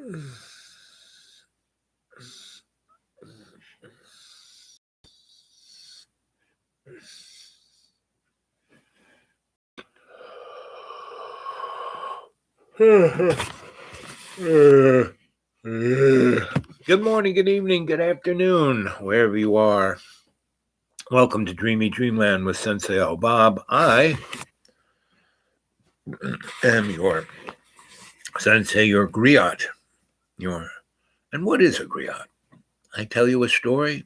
Good morning, good evening, good afternoon, wherever you are. Welcome to Dreamy Dreamland with Sensei Al Bob. I am your Sensei, your griot. And what is a griot? I tell you a story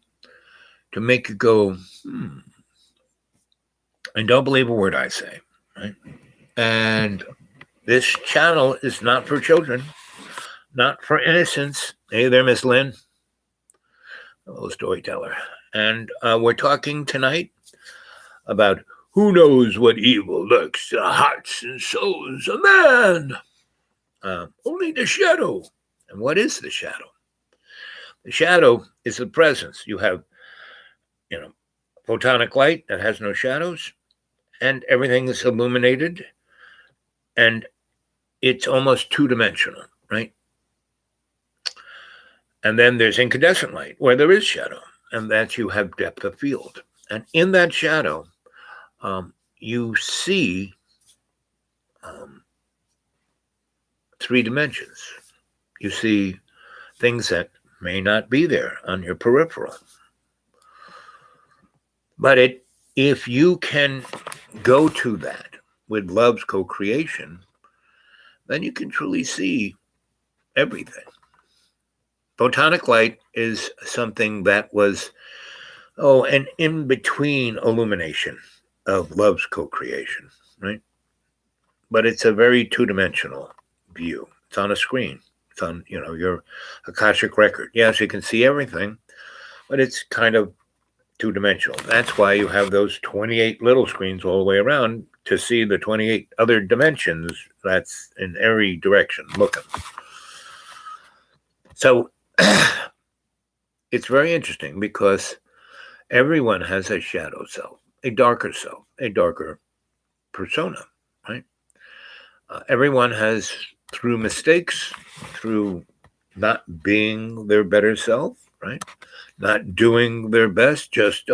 to make you go, and don't believe a word I say, right? And this channel is not for children, not for innocents. Hey there, Miss Lynn, a little storyteller. And we're talking tonight about who knows what evil lurks in the hearts and souls of man. Only the shadow. And what is the shadow? The shadow is the presence. You have, photonic light that has no shadows, and everything is illuminated, and it's almost two-dimensional, right? And then there's incandescent light, where there is shadow, and that you have depth of field. And in that shadow, you see three dimensions. You see things that may not be there on your peripheral. But if you can go to that with love's co-creation, then you can truly see everything. Photonic light is something that was, an in-between illumination of love's co-creation, right? But it's a very two-dimensional view. It's on a screen. It's on, your Akashic record. Yes, you can see everything, but it's kind of two-dimensional. That's why you have those 28 little screens all the way around to see the 28 other dimensions that's in every direction looking. So it's very interesting because everyone has a shadow self, a darker self, a darker persona, right? Everyone has, through mistakes, through not being their better self, right? Not doing their best, just,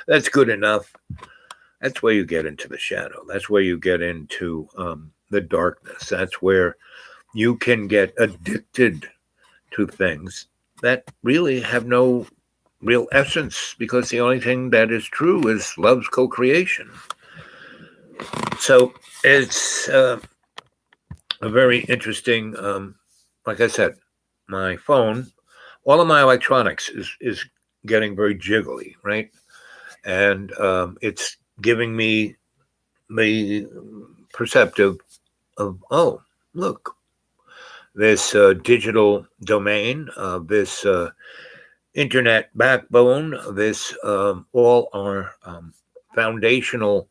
that's good enough. That's where you get into the shadow. That's where you get into the darkness. That's where you can get addicted to things that really have no real essence, because the only thing that is true is love's co-creation. So it's a very interesting, like I said, my phone, all of my electronics is getting very jiggly, right? And it's giving me the perceptive of, look, this digital domain, this internet backbone, this all our foundational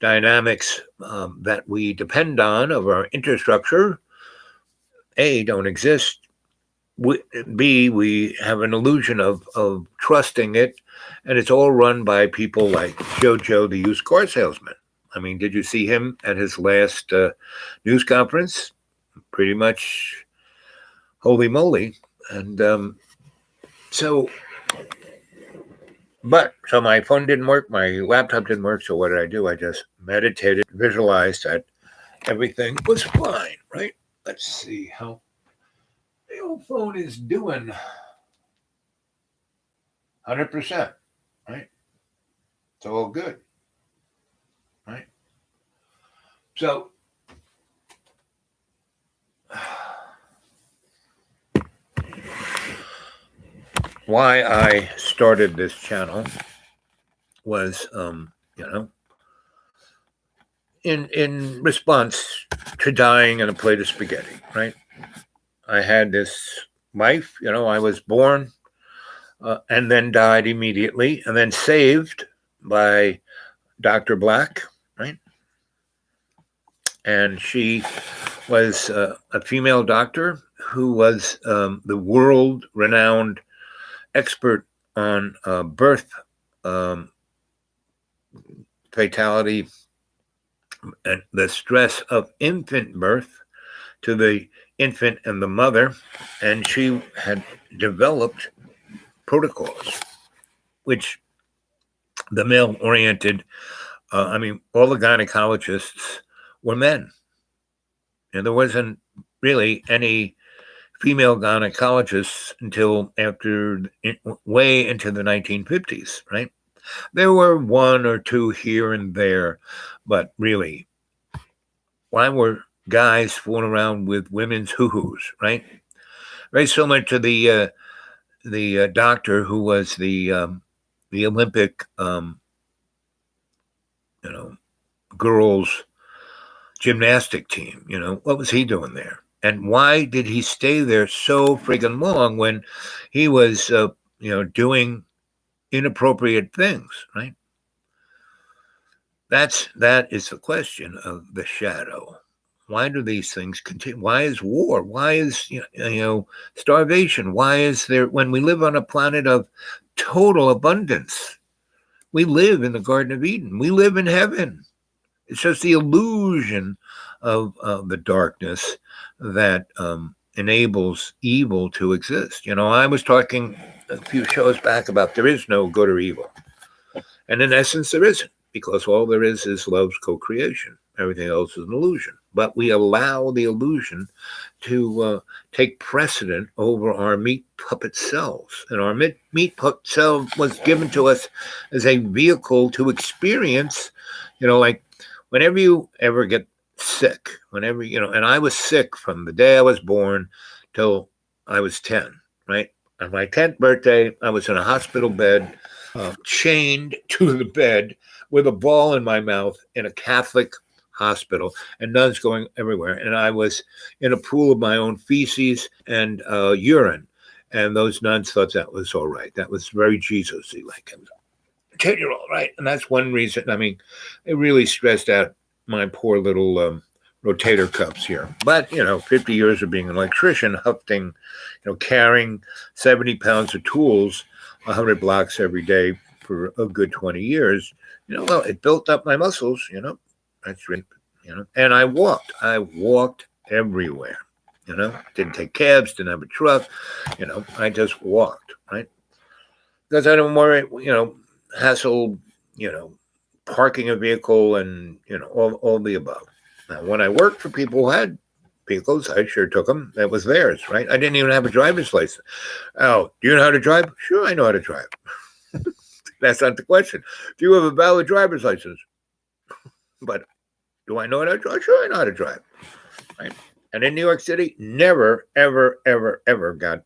dynamics that we depend on of our infrastructure, A, don't exist. B, we have an illusion of trusting it, and it's all run by people like Jojo, the used car salesman. I mean, did you see him at his last news conference? Pretty much holy moly. And so my phone didn't work, my laptop didn't work, so what did I do? I just meditated, visualized that everything was fine, right? Let's see how the old phone is doing. 100%, right? It's all good, right? So, why I started this channel was, in response to dying in a plate of spaghetti, right? I had this life, I was born and then died immediately, and then saved by Dr. Black, right? And she was a female doctor who was the world-renowned expert on birth fatality and the stress of infant birth, to the infant and the mother, and she had developed protocols, which the male oriented, all the gynecologists were men. And there wasn't really any female gynecologists until way into the 1950s, right? There were one or two here and there, but really, why were guys fooling around with women's hoo-hoos, right? Very similar to the doctor who was the Olympic, girls gymnastic team. What was he doing there? And why did he stay there so friggin' long when he was, doing inappropriate things, right? That is the question of the shadow. Why do these things continue? Why is war? Why is starvation? Why is there, when we live on a planet of total abundance? We live in the Garden of Eden. We live in heaven. It's just the illusion of the darkness that enables evil to exist. I was talking a few shows back about there is no good or evil. And in essence, there isn't, because all there is love's co-creation. Everything else is an illusion. But we allow the illusion to take precedent over our meat puppet selves. And our meat puppet self was given to us as a vehicle to experience, like whenever you ever get sick, and I was sick from the day I was born till I was 10, right? On my 10th birthday, I was in a hospital bed, chained to the bed with a ball in my mouth in a Catholic hospital, and nuns going everywhere. And I was in a pool of my own feces and urine. And those nuns thought that was all right. That was very Jesus-y, like a 10-year-old, right? And that's one reason. It really stressed out my poor little rotator cuffs here. But, 50 years of being an electrician, hufting, carrying 70 pounds of tools 100 blocks every day for a good 20 years, well, it built up my muscles, that's right, and I walked everywhere, didn't take cabs, didn't have a truck, I just walked, right? Because I don't worry, hassle, parking a vehicle and, all the above. Now, when I worked for people who had vehicles, I sure took them. That was theirs, right? I didn't even have a driver's license. Oh, do you know how to drive? Sure, I know how to drive. That's not the question. Do you have a valid driver's license? But do I know how to drive? Sure, I know how to drive. Right? And in New York City, never, ever, ever, ever got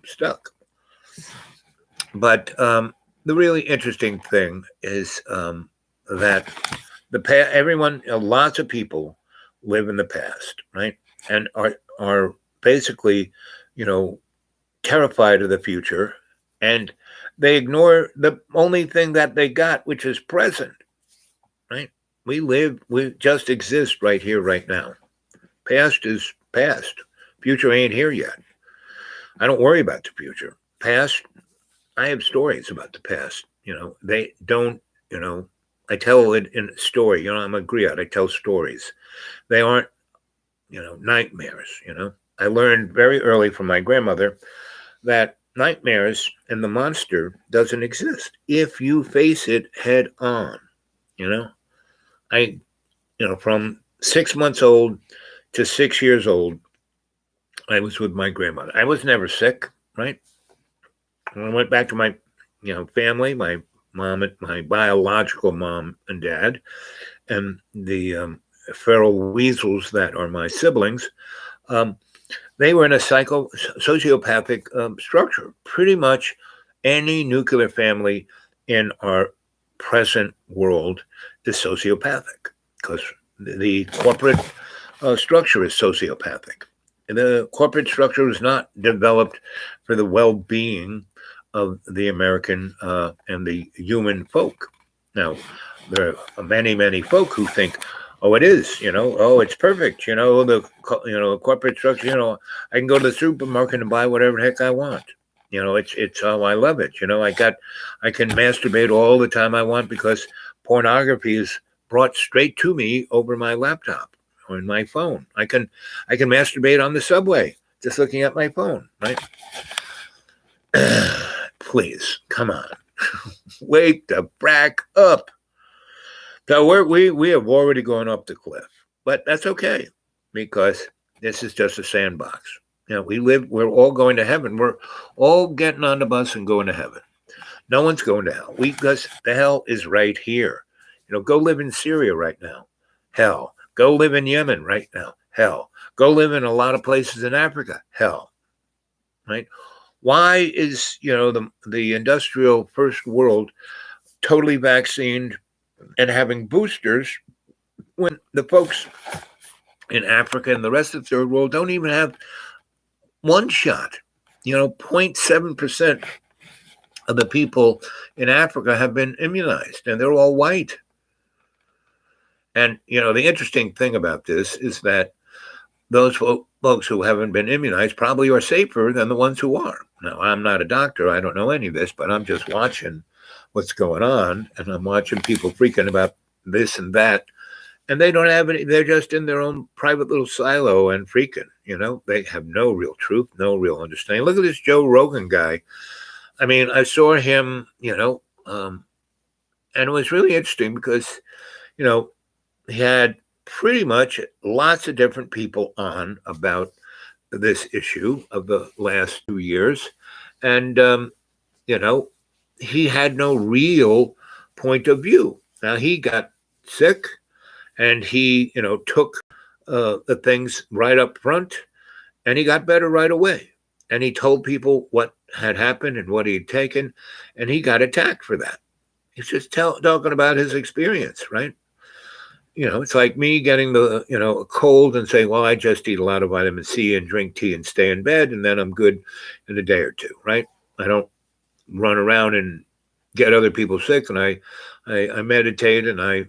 stuck. But the really interesting thing is that lots of people live in the past, right? And are basically, terrified of the future, and they ignore the only thing that they got, which is present, right? We just exist right here, right now. Past is past. Future ain't here yet. I don't worry about the future. Past, I have stories about the past. They don't, I tell it in a story. I'm a griot. I tell stories. They aren't, nightmares. I learned very early from my grandmother that nightmares and the monster doesn't exist if you face it head on. From 6 months old to 6 years old, I was with my grandmother. I was never sick, right? When I went back to my, family, my mom, my biological mom and dad, and the feral weasels that are my siblings, they were in a sociopathic structure. Pretty much any nuclear family in our present world is sociopathic, because the corporate structure is sociopathic. And the corporate structure was not developed for the well-being of the American and the human folk. Now, there are many, many folk who think, oh, it is, it's perfect, the corporate structure, I can go to the supermarket and buy whatever the heck I want. It's I love it. I can masturbate all the time I want because pornography is brought straight to me over my laptop. or in my phone. I can masturbate on the subway just looking at my phone, right? Please, come on. Wake the brack up. So we have already gone up the cliff, but that's okay because this is just a sandbox. We're all going to heaven. We're all getting on the bus and going to heaven. No one's going to hell. Because the hell is right here. Go live in Syria right now. Hell. Go live in Yemen right now. Hell. Go live in a lot of places in Africa. Hell. Right? Why is, the industrial first world totally vaccinated and having boosters when the folks in Africa and the rest of the third world don't even have one shot? 0.7% of the people in Africa have been immunized, and they're all white. And, the interesting thing about this is that those folks who haven't been immunized probably are safer than the ones who are. Now, I'm not a doctor. I don't know any of this, but I'm just watching what's going on, and I'm watching people freaking about this and that. And they don't have any, they're just in their own private little silo and freaking, they have no real truth, no real understanding. Look at this Joe Rogan guy. I mean, I saw him, and it was really interesting because, he had pretty much lots of different people on about this issue of the last 2 years. And, he had no real point of view. Now, he got sick and he, took the things right up front and he got better right away. And he told people what had happened and what he had taken, and he got attacked for that. He's just talking about his experience, right? It's like me getting the, a cold and saying, well, I just eat a lot of vitamin C and drink tea and stay in bed, and then I'm good in a day or two, right? I don't run around and get other people sick, and I meditate and I,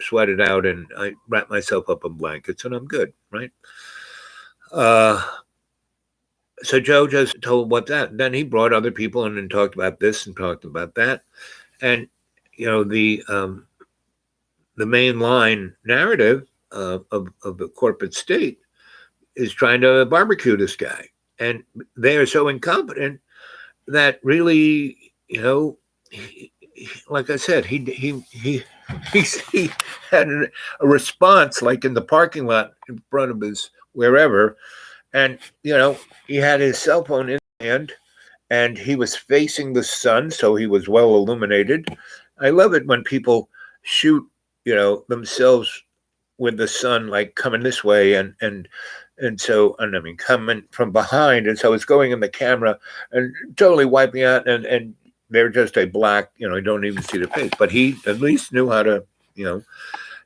sweat it out and I wrap myself up in blankets and I'm good, right? So Joe just told what that. Then he brought other people in and talked about this and talked about that. And, the mainline narrative of the corporate state is trying to barbecue this guy. And they are so incompetent that really, like I said, he had a response like in the parking lot in front of his wherever. And, he had his cell phone in his hand and he was facing the sun. So he was well illuminated. I love it when people shoot, themselves with the sun, like coming this way and so, and I mean, coming from behind. And so it's going in the camera and totally wiping out and they're just a black, you don't even see the face, but he at least knew how to,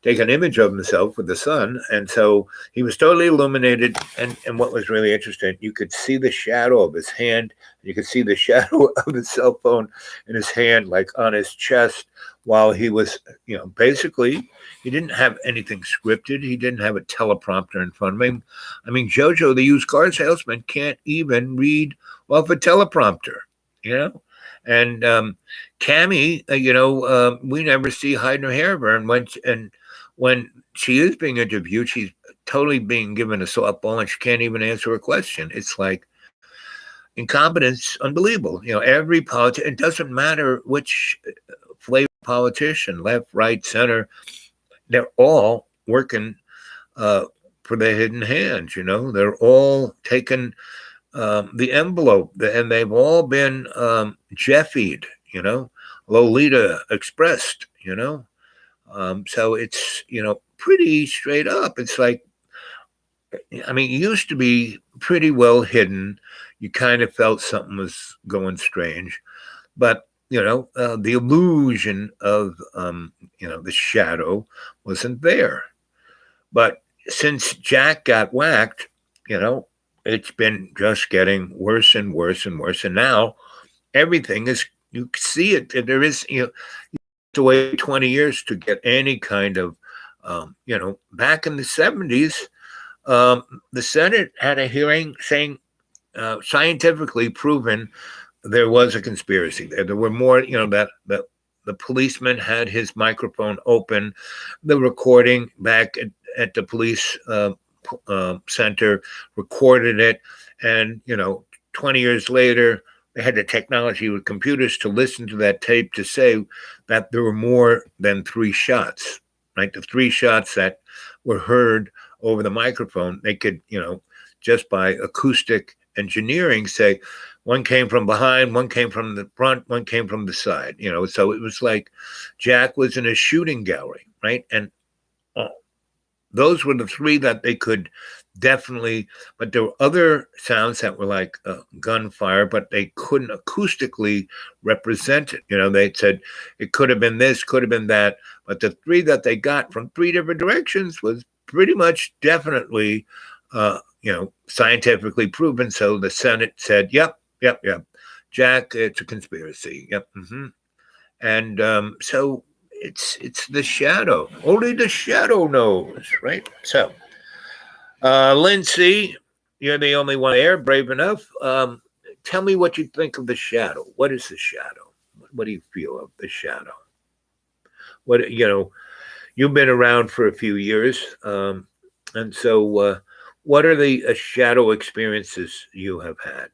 take an image of himself with the sun. And so he was totally illuminated. And what was really interesting, you could see the shadow of his hand. You could see the shadow of the cell phone in his hand, like on his chest, while he was, basically, he didn't have anything scripted. He didn't have a teleprompter in front of him. I mean, Jojo, the used car salesman, can't even read off a teleprompter, And Cammie, we never see hide nor hair of her. And when she is being interviewed, she's totally being given a softball and she can't even answer a question. It's like incompetence, unbelievable. Every politician, it doesn't matter which flavor politician, left, right, center, they're all working for the hidden hands. They're all taking the envelope, and they've all been Jeffied, Lolita expressed, so it's, pretty straight up. It's like, I mean, it used to be pretty well hidden. You kind of felt something was going strange, but, the illusion of, the shadow wasn't there. But since Jack got whacked, it's been just getting worse and worse and worse. And now everything is, you see it. There is, you have to wait 20 years to get any kind of, back in the 70s, the Senate had a hearing saying scientifically proven there was a conspiracy there. There were more, that the policeman had his microphone open, the recording back at the police center, recorded it, and 20 years later, they had the technology with computers to listen to that tape to say that there were more than 3 shots, right? The 3 shots that were heard over the microphone, they could, just by acoustic engineering, say one came from behind, one came from the front, one came from the side, so it was like Jack was in a shooting gallery, right? And those were the 3 that they could definitely, but there were other sounds that were like gunfire, but they couldn't acoustically represent it. They said it could have been this, could have been that, but the 3 that they got from 3 different directions was pretty much definitely, scientifically proven. So the Senate said, yep, Jack, it's a conspiracy. Yep. And so it's the shadow. Only the shadow knows, right? So, Lindsay, you're the only one there, brave enough. Tell me what you think of the shadow. What is the shadow? What do you feel of the shadow? What you've been around for a few years, and so what are the shadow experiences you have had?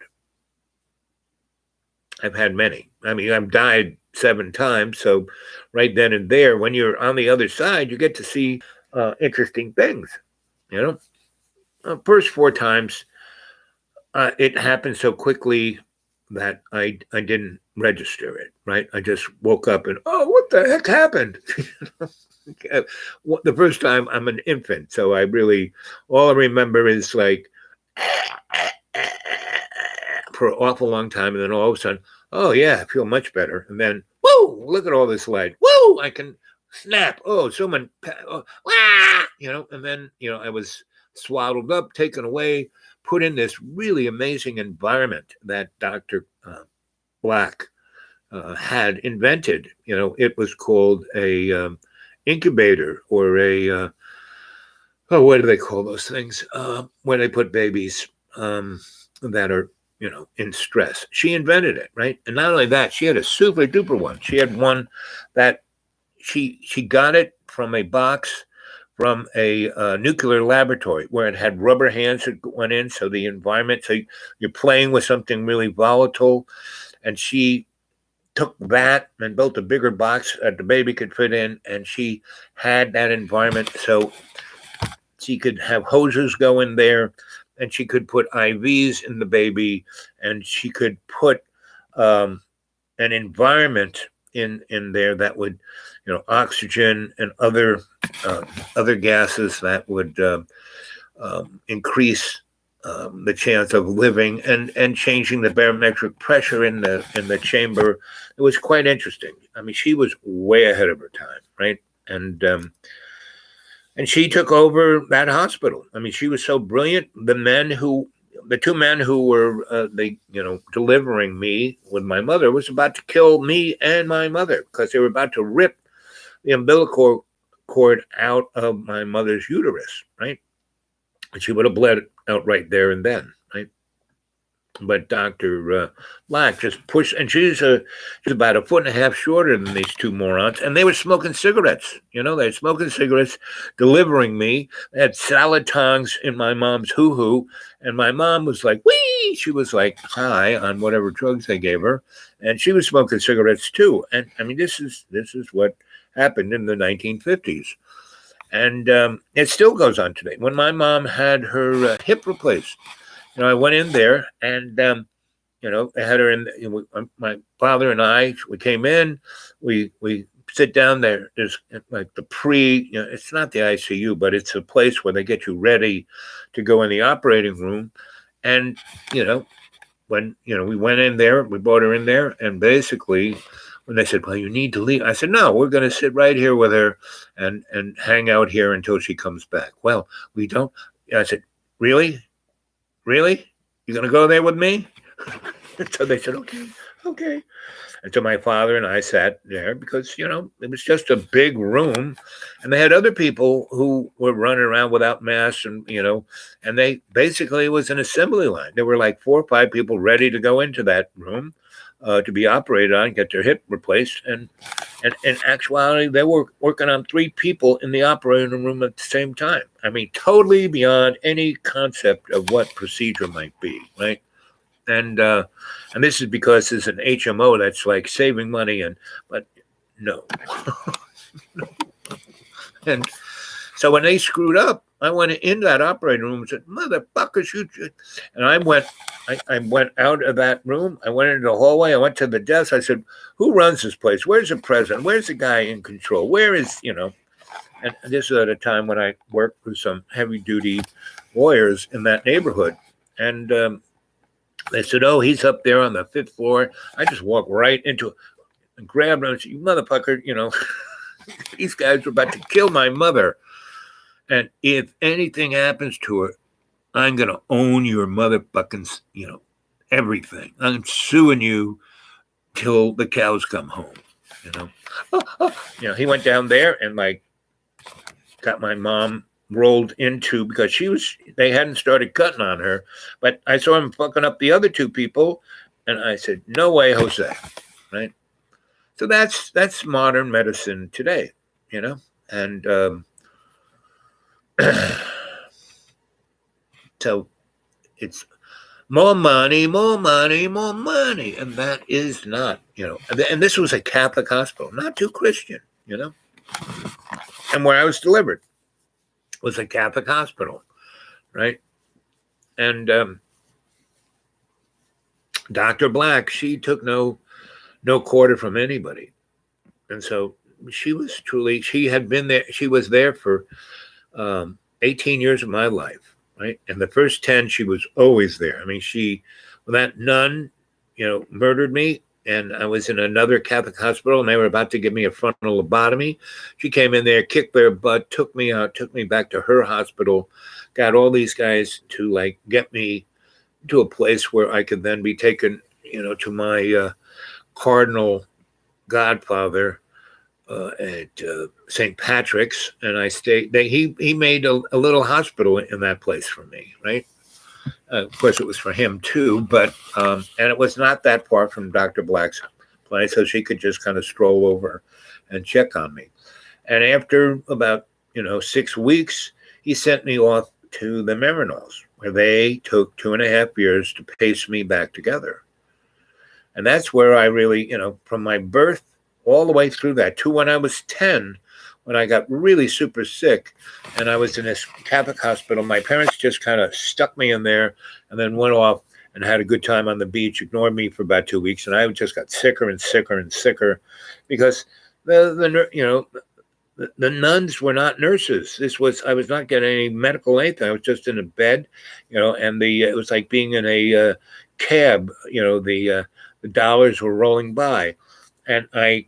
I've had many. I mean, I've died 7 times. So right then and there, when you're on the other side, you get to see interesting things. First 4 times, it happened so quickly that I didn't register it, right? I just woke up and, oh, what the heck happened? The first time, I'm an infant. So all I remember is like, for an awful long time, and then all of a sudden, oh yeah, I feel much better. And then, whoa, look at all this light. Whoa, I can snap. Oh, someone, and then, I was swaddled up, taken away, put in this really amazing environment that Dr. Black had invented. It was called a incubator, or a, what do they call those things? When they put babies that are, in stress. She invented it, right? And not only that, she had a super duper one. She had one that she got it from a box from a nuclear laboratory where it had rubber hands that went in. So the environment, so you're playing with something really volatile. And she took that and built a bigger box that the baby could fit in. And she had that environment so she could have hoses go in there, and she could put IVs in the baby, and she could put an environment in there that would, oxygen and other gases that would increase the chance of living, and changing the barometric pressure in the chamber. It was quite interesting. I mean, she was way ahead of her time, right? And she took over that hospital. I mean, she was so brilliant. The 2 men who were delivering me with my mother was about to kill me and my mother, because they were about to rip the umbilical cord out of my mother's uterus, right? And she would have bled out right there and then, right? But Dr. Black just pushed, and she's about 1.5 feet shorter than these 2 morons, and they were smoking cigarettes. They were smoking cigarettes, delivering me. They had salad tongs in my mom's hoo-hoo, and my mom was like, wee! She was like high on whatever drugs they gave her, and she was smoking cigarettes too. And I mean, this is what happened in the 1950s. And it still goes on today. When my mom had her hip replaced, I went in there, and they had her in. My father and I, we came in. We sit down there. There's like the it's not the ICU, but it's a place where they get you ready to go in the operating room. And when we went in there, we brought her in there, and basically, when they said, well, you need to leave, I said, no, we're going to sit right here with her and hang out here until she comes back. Well, we don't. I said, really? You're going to go there with me? So they said, okay. And so my father and I sat there because, it was just a big room, and they had other people who were running around without masks, and, and they basically, it was an assembly line. There were like 4 or 5 people ready to go into that room. to be operated on, get their hip replaced. And in actuality, they were working on 3 people in the operating room at the same time. I mean, totally beyond any concept of what procedure might be, right? And this is because it's an HMO that's like saving money, but no. And so when they screwed up, I went in that operating room and said, "Motherfuckers, you!" And I went out of that room. I went into the hallway. I went to the desk. I said, "Who runs this place? Where's the president? Where's the guy in control? Where is, you know?" And this was at a time when I worked with some heavy-duty lawyers in that neighborhood. And they said, "Oh, he's up there on the 5th floor." I just walked right into it and grabbed him and said, "You motherfucker, you know, these guys are about to kill my mother. And if anything happens to her, I'm going to own your motherfucking, you know, everything. I'm suing you till the cows come home, you know." You know, he went down there and like got my mom rolled into, because they hadn't started cutting on her, but I saw him fucking up the other 2 people. And I said, "No way, Jose." Right. So that's modern medicine today, you know, and so it's more money, more money, more money. And that is not, you know, and this was a Catholic hospital, not too Christian, you know. And where I was delivered was a Catholic hospital, right? And Dr. Black, she took no quarter from anybody. And so she had been there, she was there for 18 years of my life, right? And the first 10, she was always there. I mean, when that nun, you know, murdered me, and I was in another Catholic hospital, and they were about to give me a frontal lobotomy, she came in there, kicked their butt, took me out, took me back to her hospital, got all these guys to like get me to a place where I could then be taken, you know, to my cardinal godfather at St. Patrick's, and I stayed. He made a little hospital in that place for me, right? Of course, it was for him too, but and it was not that far from Dr. Black's place, so she could just kind of stroll over and check on me. And after about 6 weeks, he sent me off to the Marinols, where they took 2.5 years to pace me back together. And that's where I really, from my birth all the way through that to when I was 10, when I got really super sick and I was in this Catholic hospital. My parents just kind of stuck me in there and then went off and had a good time on the beach, ignored me for about 2 weeks. And I just got sicker and sicker and sicker because the nuns were not nurses. I was not getting any medical anything. I was just in a bed, and it was like being in a cab, the dollars were rolling by. And I,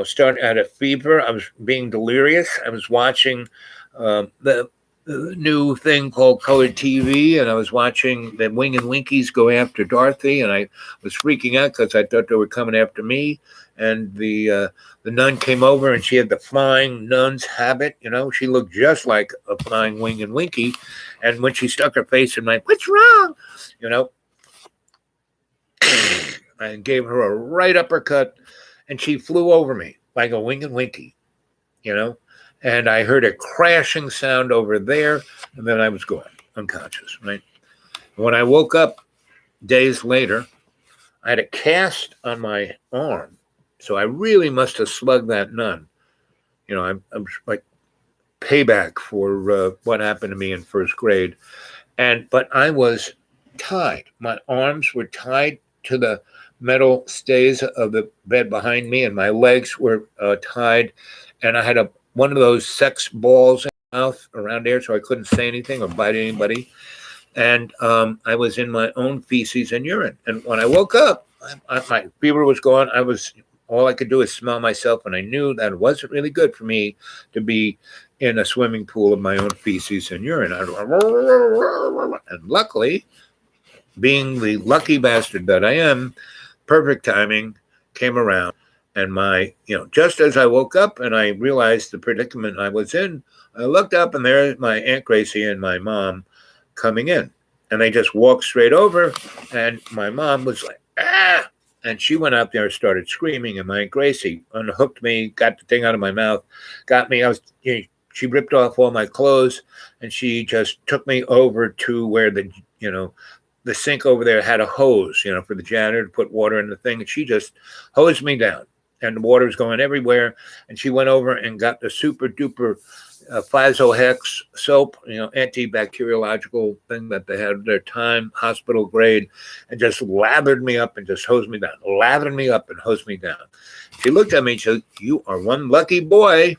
started at a fever. I was being delirious. I was watching the new thing called colored TV, and I was watching the Wing and Winkies go after Dorothy, and I was freaking out because I thought they were coming after me. And the nun came over, and she had the flying nun's habit. She looked just like a flying Wing and Winky. And when she stuck her face in my, "What's wrong?" I gave her a right uppercut, and she flew over me like a Wing and Winky, and I heard a crashing sound over there, and then I was gone, unconscious, right? When I woke up days later, I had a cast on my arm, so I really must have slugged that nun. I was like payback for what happened to me in first grade, but I was tied. My arms were tied to the metal stays of the bed behind me, and my legs were tied, and I had one of those sex balls in my mouth around there, so I couldn't say anything or bite anybody. And I was in my own feces and urine. And when I woke up, my fever was gone. All I could do is smell myself, and I knew that it wasn't really good for me to be in a swimming pool of my own feces and urine. And luckily, being the lucky bastard that I am, perfect timing came around, and just as I woke up and I realized the predicament I was in, I looked up, and there's my Aunt Gracie and my mom coming in, and they just walked straight over, and my mom was like, "Ah!" And she went out there and started screaming, and my Aunt Gracie unhooked me, got the thing out of my mouth, got me. She ripped off all my clothes, and she just took me over to where the sink over there had a hose, for the janitor to put water in the thing, and she just hosed me down, and the water was going everywhere. And she went over and got the super duper Physohex soap, antibacteriological thing that they had at their time, hospital grade, and just lathered me up and just hosed me down, lathered me up and hosed me down. She looked at me and she said, "You are one lucky boy."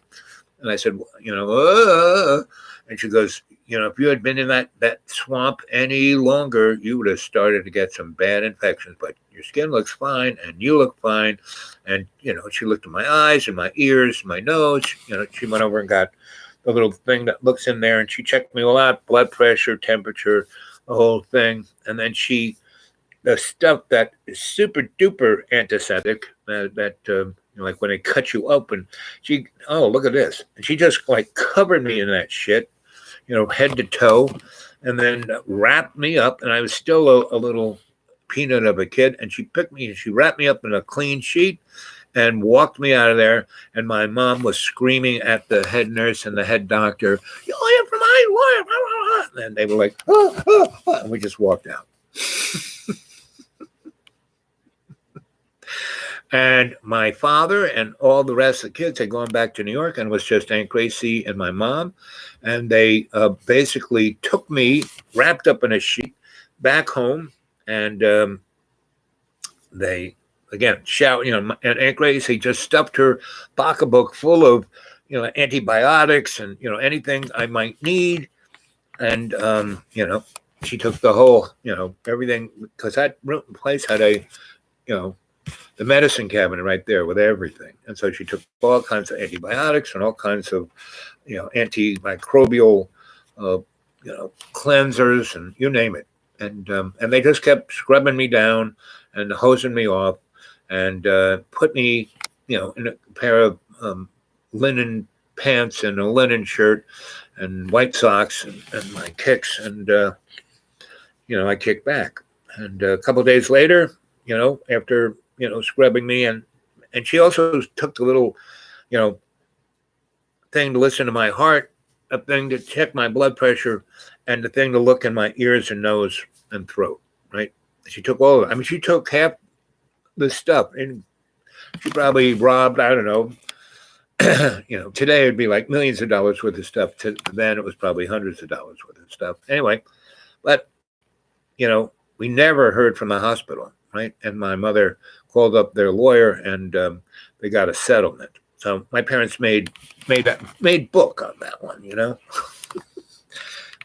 And I said, and she goes, if you had been in that swamp any longer, you would have started to get some bad infections, but your skin looks fine and you look fine. And, she looked at my eyes and my ears, my nose, she went over and got the little thing that looks in there, and she checked me all out, blood pressure, temperature, the whole thing. And then the stuff that is super duper antiseptic, like when they cut you open, look at this. And she just like covered me in that shit, head to toe, and then wrapped me up. And I was still a little peanut of a kid. And she picked me and she wrapped me up in a clean sheet and walked me out of there. And my mom was screaming at the head nurse and the head doctor, "You're from my lawyer." And they were like, and we just walked out. And my father and all the rest of the kids had gone back to New York, and it was just Aunt Gracie and my mom. And they basically took me, wrapped up in a sheet, back home. And they, again, and Aunt Gracie just stuffed her pocketbook full of, antibiotics and, anything I might need. And, she took the whole, everything, because that place had the medicine cabinet right there with everything. And so she took all kinds of antibiotics and all kinds of, antimicrobial, cleansers and you name it. And they just kept scrubbing me down and hosing me off and put me, in a pair of linen pants and a linen shirt and white socks and my kicks. And, I kicked back. And a couple of days later, after, scrubbing me, and she also took the little, thing to listen to my heart, a thing to check my blood pressure, and the thing to look in my ears and nose and throat, right? She took all of it. I mean, she took half the stuff, and she probably robbed, I don't know, today it'd be like millions of dollars worth of stuff. Then it was probably hundreds of dollars worth of stuff. Anyway, but, we never heard from the hospital, right? And my mother called up their lawyer, and they got a settlement. So my parents made book on that one,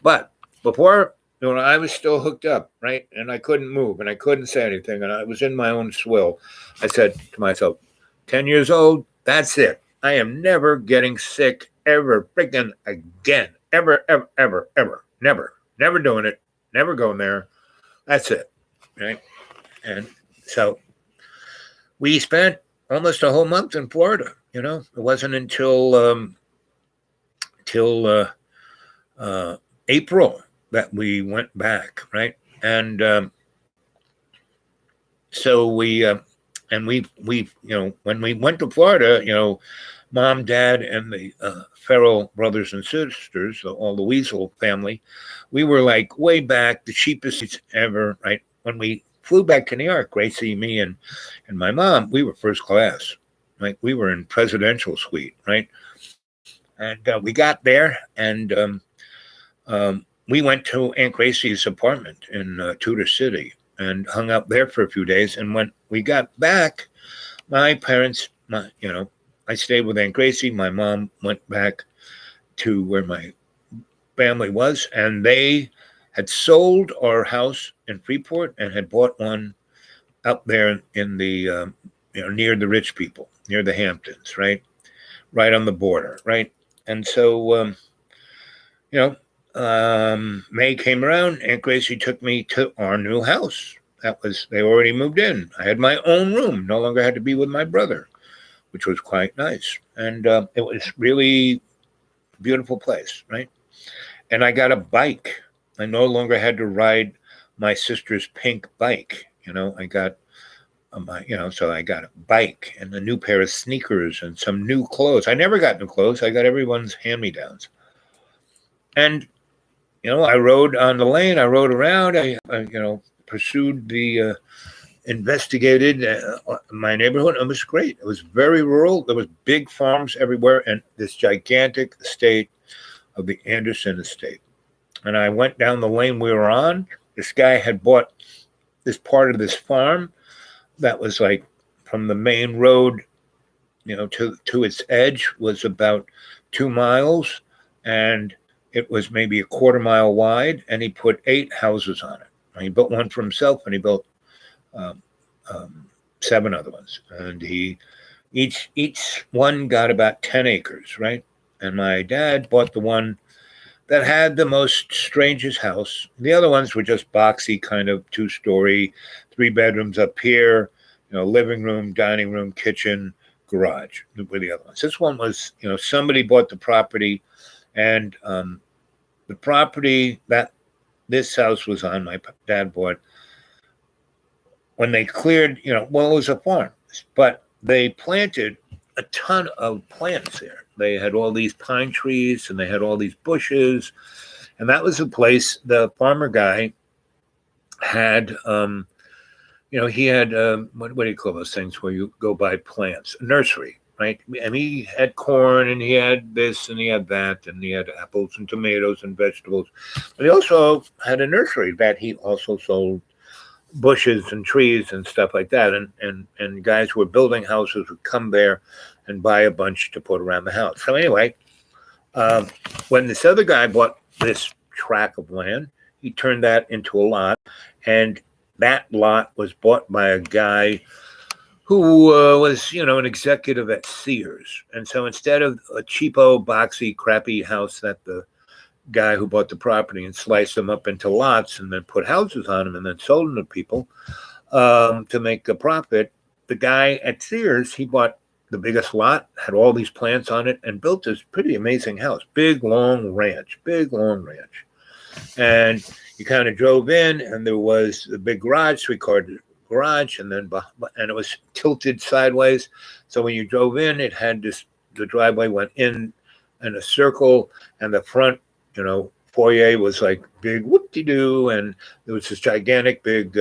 But before, I was still hooked up, right? And I couldn't move, and I couldn't say anything, and I was in my own swill. I said to myself, 10 years old, that's it. I am never getting sick ever freaking again. Ever, ever, ever, ever. Never doing it. Never going there. That's it, right? And so we spent almost a whole month in Florida. It wasn't until April that we went back, right? And so we when we went to Florida, Mom, Dad, and the Farrell brothers and sisters, all the Weasel family, we were like way back, the cheapest seats ever, right? When we flew back to New York, Gracie, me, and my mom, we were first class, right? We were in presidential suite, right? And we got there, and we went to Aunt Gracie's apartment in Tudor City and hung out there for a few days. And when we got back, my parents, I stayed with Aunt Gracie. My mom went back to where my family was, and they had sold our house in Freeport and had bought one up there in the, near the rich people, near the Hamptons, right on the border, right? And so, May came around. Aunt Gracie took me to our new house. They already moved in. I had my own room, no longer had to be with my brother, which was quite nice. And it was really a beautiful place, right? And I got a bike. I no longer had to ride my sister's pink bike. I got so I got a bike and a new pair of sneakers and some new clothes. I never got new clothes. I got everyone's hand-me-downs. And, I rode on the lane. I rode around. I pursued investigated my neighborhood. It was great. It was very rural. There was big farms everywhere and this gigantic estate of the Anderson estate. And I went down the lane we were on. This guy had bought this part of this farm that was like from the main road, to its edge was about 2 miles, and it was maybe a quarter mile wide, and he put 8 houses on it. And he built one for himself, and he built 7 other ones, and each one got about 10 acres, right? And my dad bought the one that had the most strangest house. The other ones were just boxy, kind of 2-story, 3 bedrooms up here, living room, dining room, kitchen, garage were the other ones. This one was, somebody bought the property, and the property that this house was on, my dad bought, when they cleared, it was a farm, but they planted a ton of plants there. They had all these pine trees and they had all these bushes. And that was a place the farmer guy had, he had, what do you call those things where you go buy plants? A nursery, right? And he had corn and he had this and he had that and he had apples and tomatoes and vegetables. But he also had a nursery that he also sold bushes and trees and stuff like that. And guys who were building houses would come there and buy a bunch to put around the house. So anyway, when this other guy bought this tract of land, he turned that into a lot. And that lot was bought by a guy who was, an executive at Sears. And so instead of a cheapo, boxy, crappy house that the guy who bought the property and sliced them up into lots and then put houses on them and then sold them to people to make a profit, the guy at Sears, he bought the biggest lot, had all these plants on it, and built this pretty amazing house. Big, long ranch. And you kind of drove in, and there was a big garage, 3-car garage, and it was tilted sideways. So when you drove in, it had the driveway went in a circle, and the front foyer was like big whoop-de-doo, and there was this gigantic big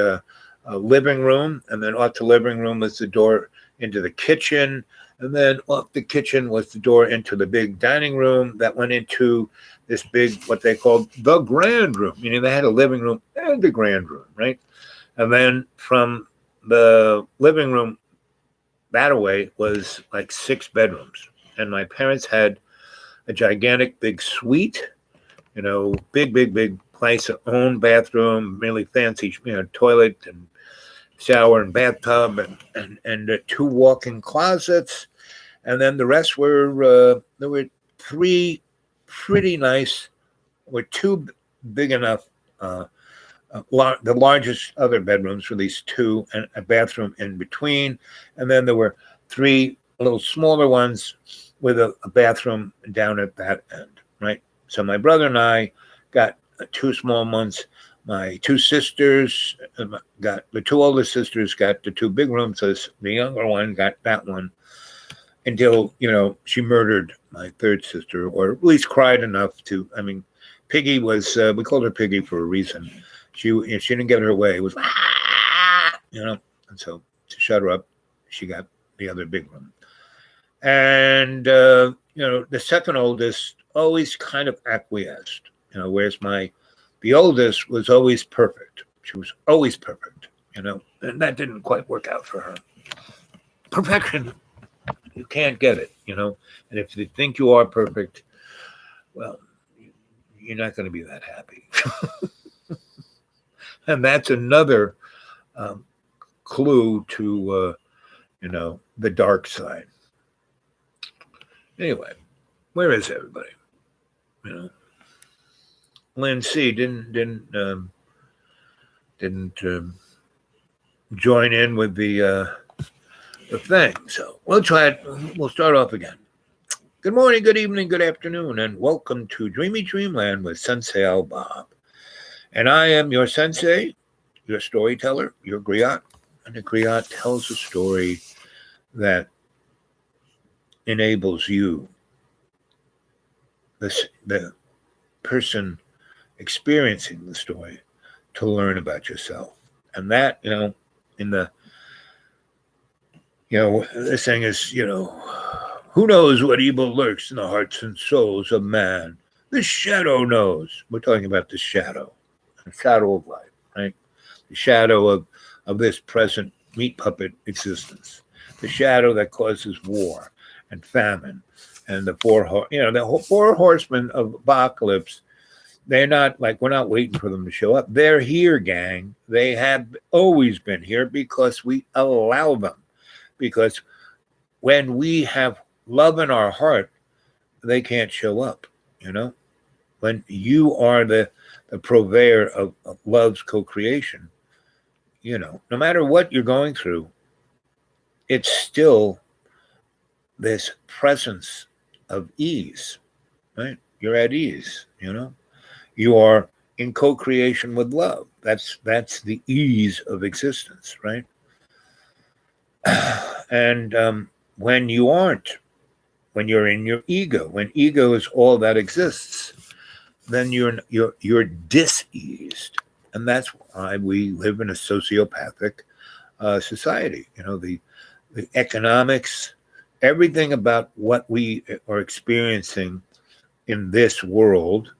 living room, and then off the living room was the door into the kitchen, and then off the kitchen was the door into the big dining room that went into this big, what they called the grand room, meaning they had a living room and a grand room, right? And then from the living room that away was like 6 bedrooms, and my parents had a gigantic big suite, big place, own bathroom, really fancy, toilet and shower and bathtub and 2 walk-in closets. And then the rest were, there were 3 pretty nice, or 2 big enough, the largest other bedrooms were these 2 and a bathroom in between. And then there were 3 little smaller ones with a bathroom down at that end, right? So my brother and I got 2 small ones. My 2 sisters got, the 2 older sisters got the 2 big rooms. So the younger one got that one until, she murdered my 3rd sister, or at least cried enough to, Piggy was, we called her Piggy for a reason. She didn't get her way. It was, and so to shut her up, she got the other big room. And, the second oldest always kind of acquiesced, whereas the oldest was always perfect. She was always perfect, and that didn't quite work out for her. Perfection, you can't get it, and if you think you are perfect, well, you're not going to be that happy. And that's another clue to, the dark side. Anyway, where is everybody? Lynn C. didn't join in with the thing. So we'll try it. We'll start off again. Good morning, good evening, good afternoon, and welcome to Dreamy Dreamland with Sensei Bob. And I am your sensei, your storyteller, your griot, And the Kriyat tells a story that enables you, the person experiencing the story, to learn about yourself. And that, in the, this thing is, who knows what evil lurks in the hearts and souls of man? The shadow knows. We're talking about the shadow of life, right? The shadow of this present meat puppet existence, the shadow that causes war and famine, and the four horsemen of apocalypse. They're not like, we're not waiting for them to show up. They're here, gang. They have always been here because we allow them. Because when we have love in our heart, they can't show up, When you are the purveyor of love's co-creation, no matter what you're going through, it's still this presence of ease, right? You're at ease, You are in co-creation with love. That's the ease of existence, right? And when you aren't, when you're in your ego, when ego is all that exists, then you're diseased, and that's why we live in a sociopathic society. The economics, everything about what we are experiencing in this world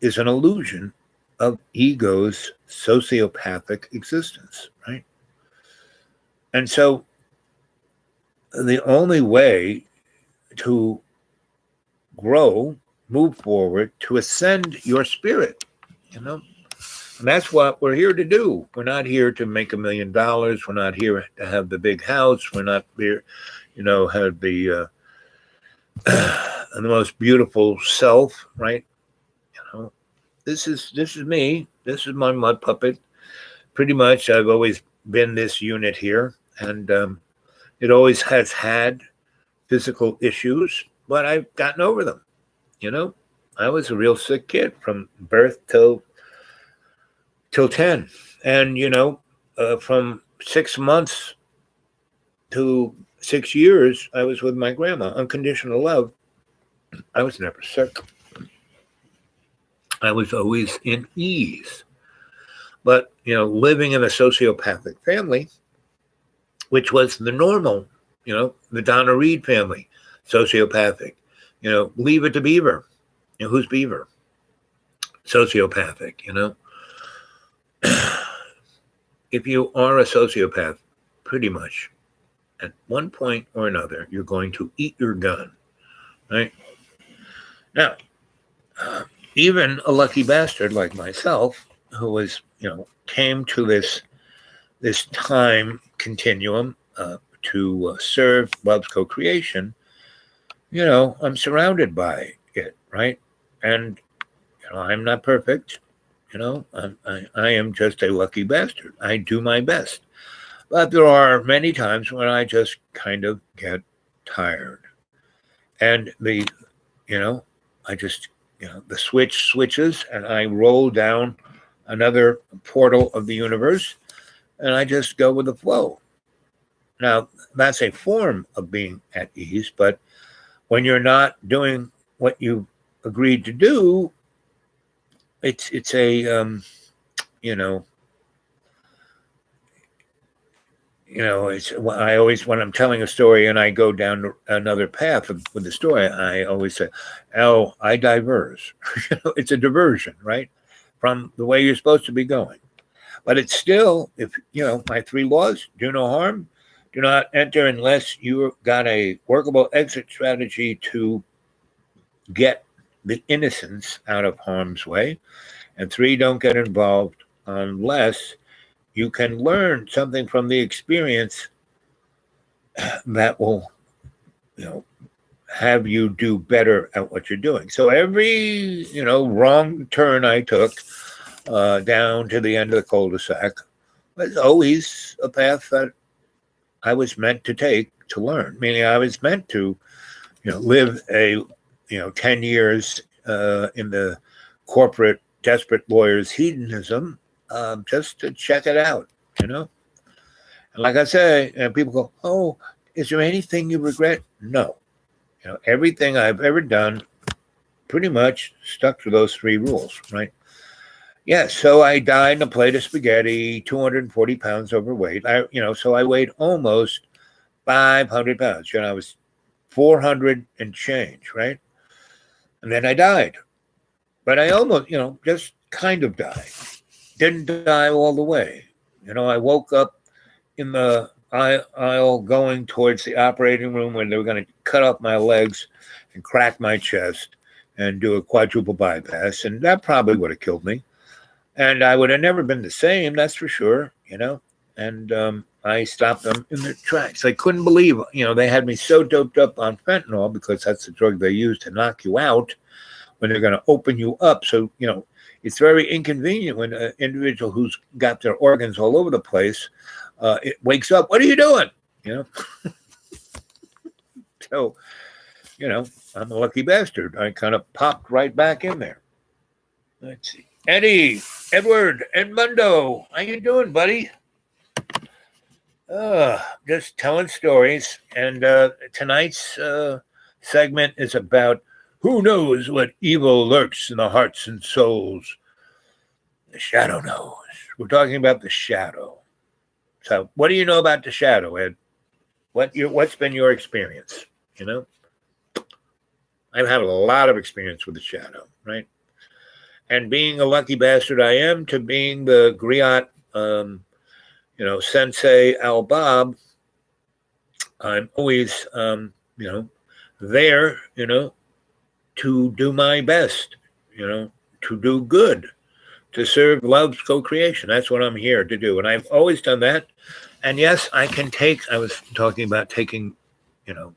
is an illusion of ego's sociopathic existence, right? And so the only way to grow, move forward, to ascend your spirit, and that's what we're here to do. We're not here to make $1 million. We're not here to have the big house. We're not here, have the most beautiful self, right? This is me. This is my mud puppet. Pretty much, I've always been this unit here, and it always has had physical issues, but I've gotten over them. I was a real sick kid from birth till 10, and from 6 months to 6 years, I was with my grandma. Unconditional love. I was never sick. I was always in ease. But, living in a sociopathic family, which was the normal, the Donna Reed family, sociopathic, Leave It to Beaver. Who's Beaver? Sociopathic, If you are a sociopath, pretty much, at one point or another, you're going to eat your gun, right? Now, even a lucky bastard like myself, who was, came to this time continuum to serve love's co-creation, I'm surrounded by it, right? And I'm not perfect. I am just a lucky bastard. I do my best. But there are many times when I just kind of get tired. And I just, the switch switches and I roll down another portal of the universe and I just go with the flow. Now, that's a form of being at ease, but when you're not doing what you agreed to do, it's a, it's, I always, when I'm telling a story and I go down another path with the story, I always say, "Oh, I diverge." It's a diversion, right, from the way you're supposed to be going. But it's still, if my 3 laws: do no harm, do not enter unless you got a workable exit strategy to get the innocence out of harm's way, and 3, don't get involved unless you can learn something from the experience that will, have you do better at what you're doing. So every, wrong turn I took down to the end of the cul-de-sac was always a path that I was meant to take to learn. Meaning I was meant to, live a, 10 years in the corporate desperate lawyer's hedonism, just to check it out, And like I say, and people go, "Oh, is there anything you regret?" No. Everything I've ever done pretty much stuck to those three rules, right? Yeah, so I died in a plate of spaghetti, 240 pounds overweight. So I weighed almost 500 pounds. I was 400 and change, right? And then I died. But I almost, just kind of died. Didn't die all the way. I woke up in the aisle going towards the operating room when they were going to cut off my legs and crack my chest and do a quadruple bypass. And that probably would have killed me. And I would have never been the same, that's for sure. And I stopped them in their tracks. I couldn't believe, they had me so doped up on fentanyl because that's the drug they use to knock you out when they're going to open you up. So, it's very inconvenient when an individual who's got their organs all over the place, it wakes up. What are you doing? So, I'm a lucky bastard. I kind of popped right back in there. Let's see. Eddie, Edward, Edmundo, how you doing, buddy? Just telling stories. And tonight's segment is about who knows what evil lurks in the hearts and souls. The shadow knows. We're talking about the shadow. So what do you know about the shadow, Ed? What's been your experience? I've had a lot of experience with the shadow, right? And being a lucky bastard I am to being the griot, Sensei Al Bob, I'm always, there, to do my best, to do good, to serve love's co-creation. That's what I'm here to do. And I've always done that. And yes, I was talking about taking, the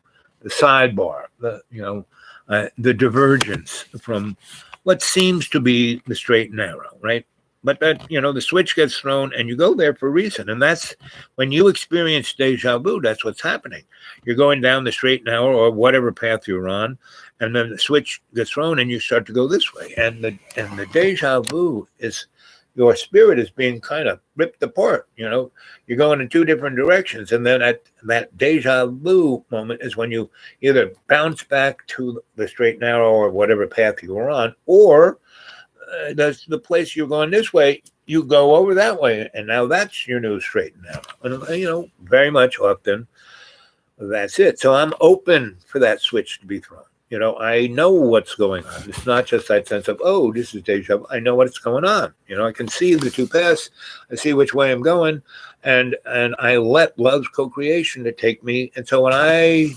sidebar, the divergence from what seems to be the straight and narrow, right? But that, the switch gets thrown and you go there for a reason. And that's when you experience deja vu, that's what's happening. You're going down the straight and narrow or whatever path you're on, and then the switch gets thrown and you start to go this way. And the deja vu is your spirit is being kind of ripped apart. You're going in two different directions. And then at that deja vu moment is when you either bounce back to the straight and narrow or whatever path you were on, or that's the place you're going this way, you go over that way. And now that's your new straight and narrow. And, very much often that's it. So I'm open for that switch to be thrown. I know what's going on. It's not just that sense of, oh, this is deja vu. I know what's going on. I can see the two paths. I see which way I'm going. And I let love's co-creation to take me. And so when I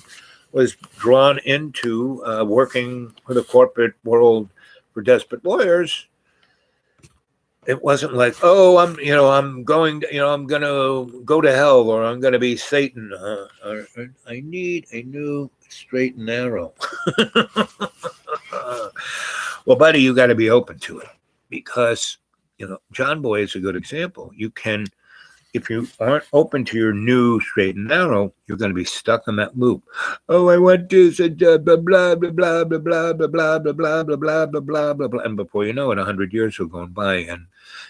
was drawn into working for the corporate world for desperate lawyers, it wasn't like, oh, I'm going to go to hell or I'm going to be Satan. I need a new straight and narrow. Well, buddy, you got to be open to it because, John Boy is a good example. You can, if you aren't open to your new straight and narrow, you're going to be stuck in that loop. Oh, I want this, blah, blah, blah, blah, blah, blah, blah, blah, blah, blah, blah, blah, blah, blah, blah, blah. And before you know it, 100 years will go by and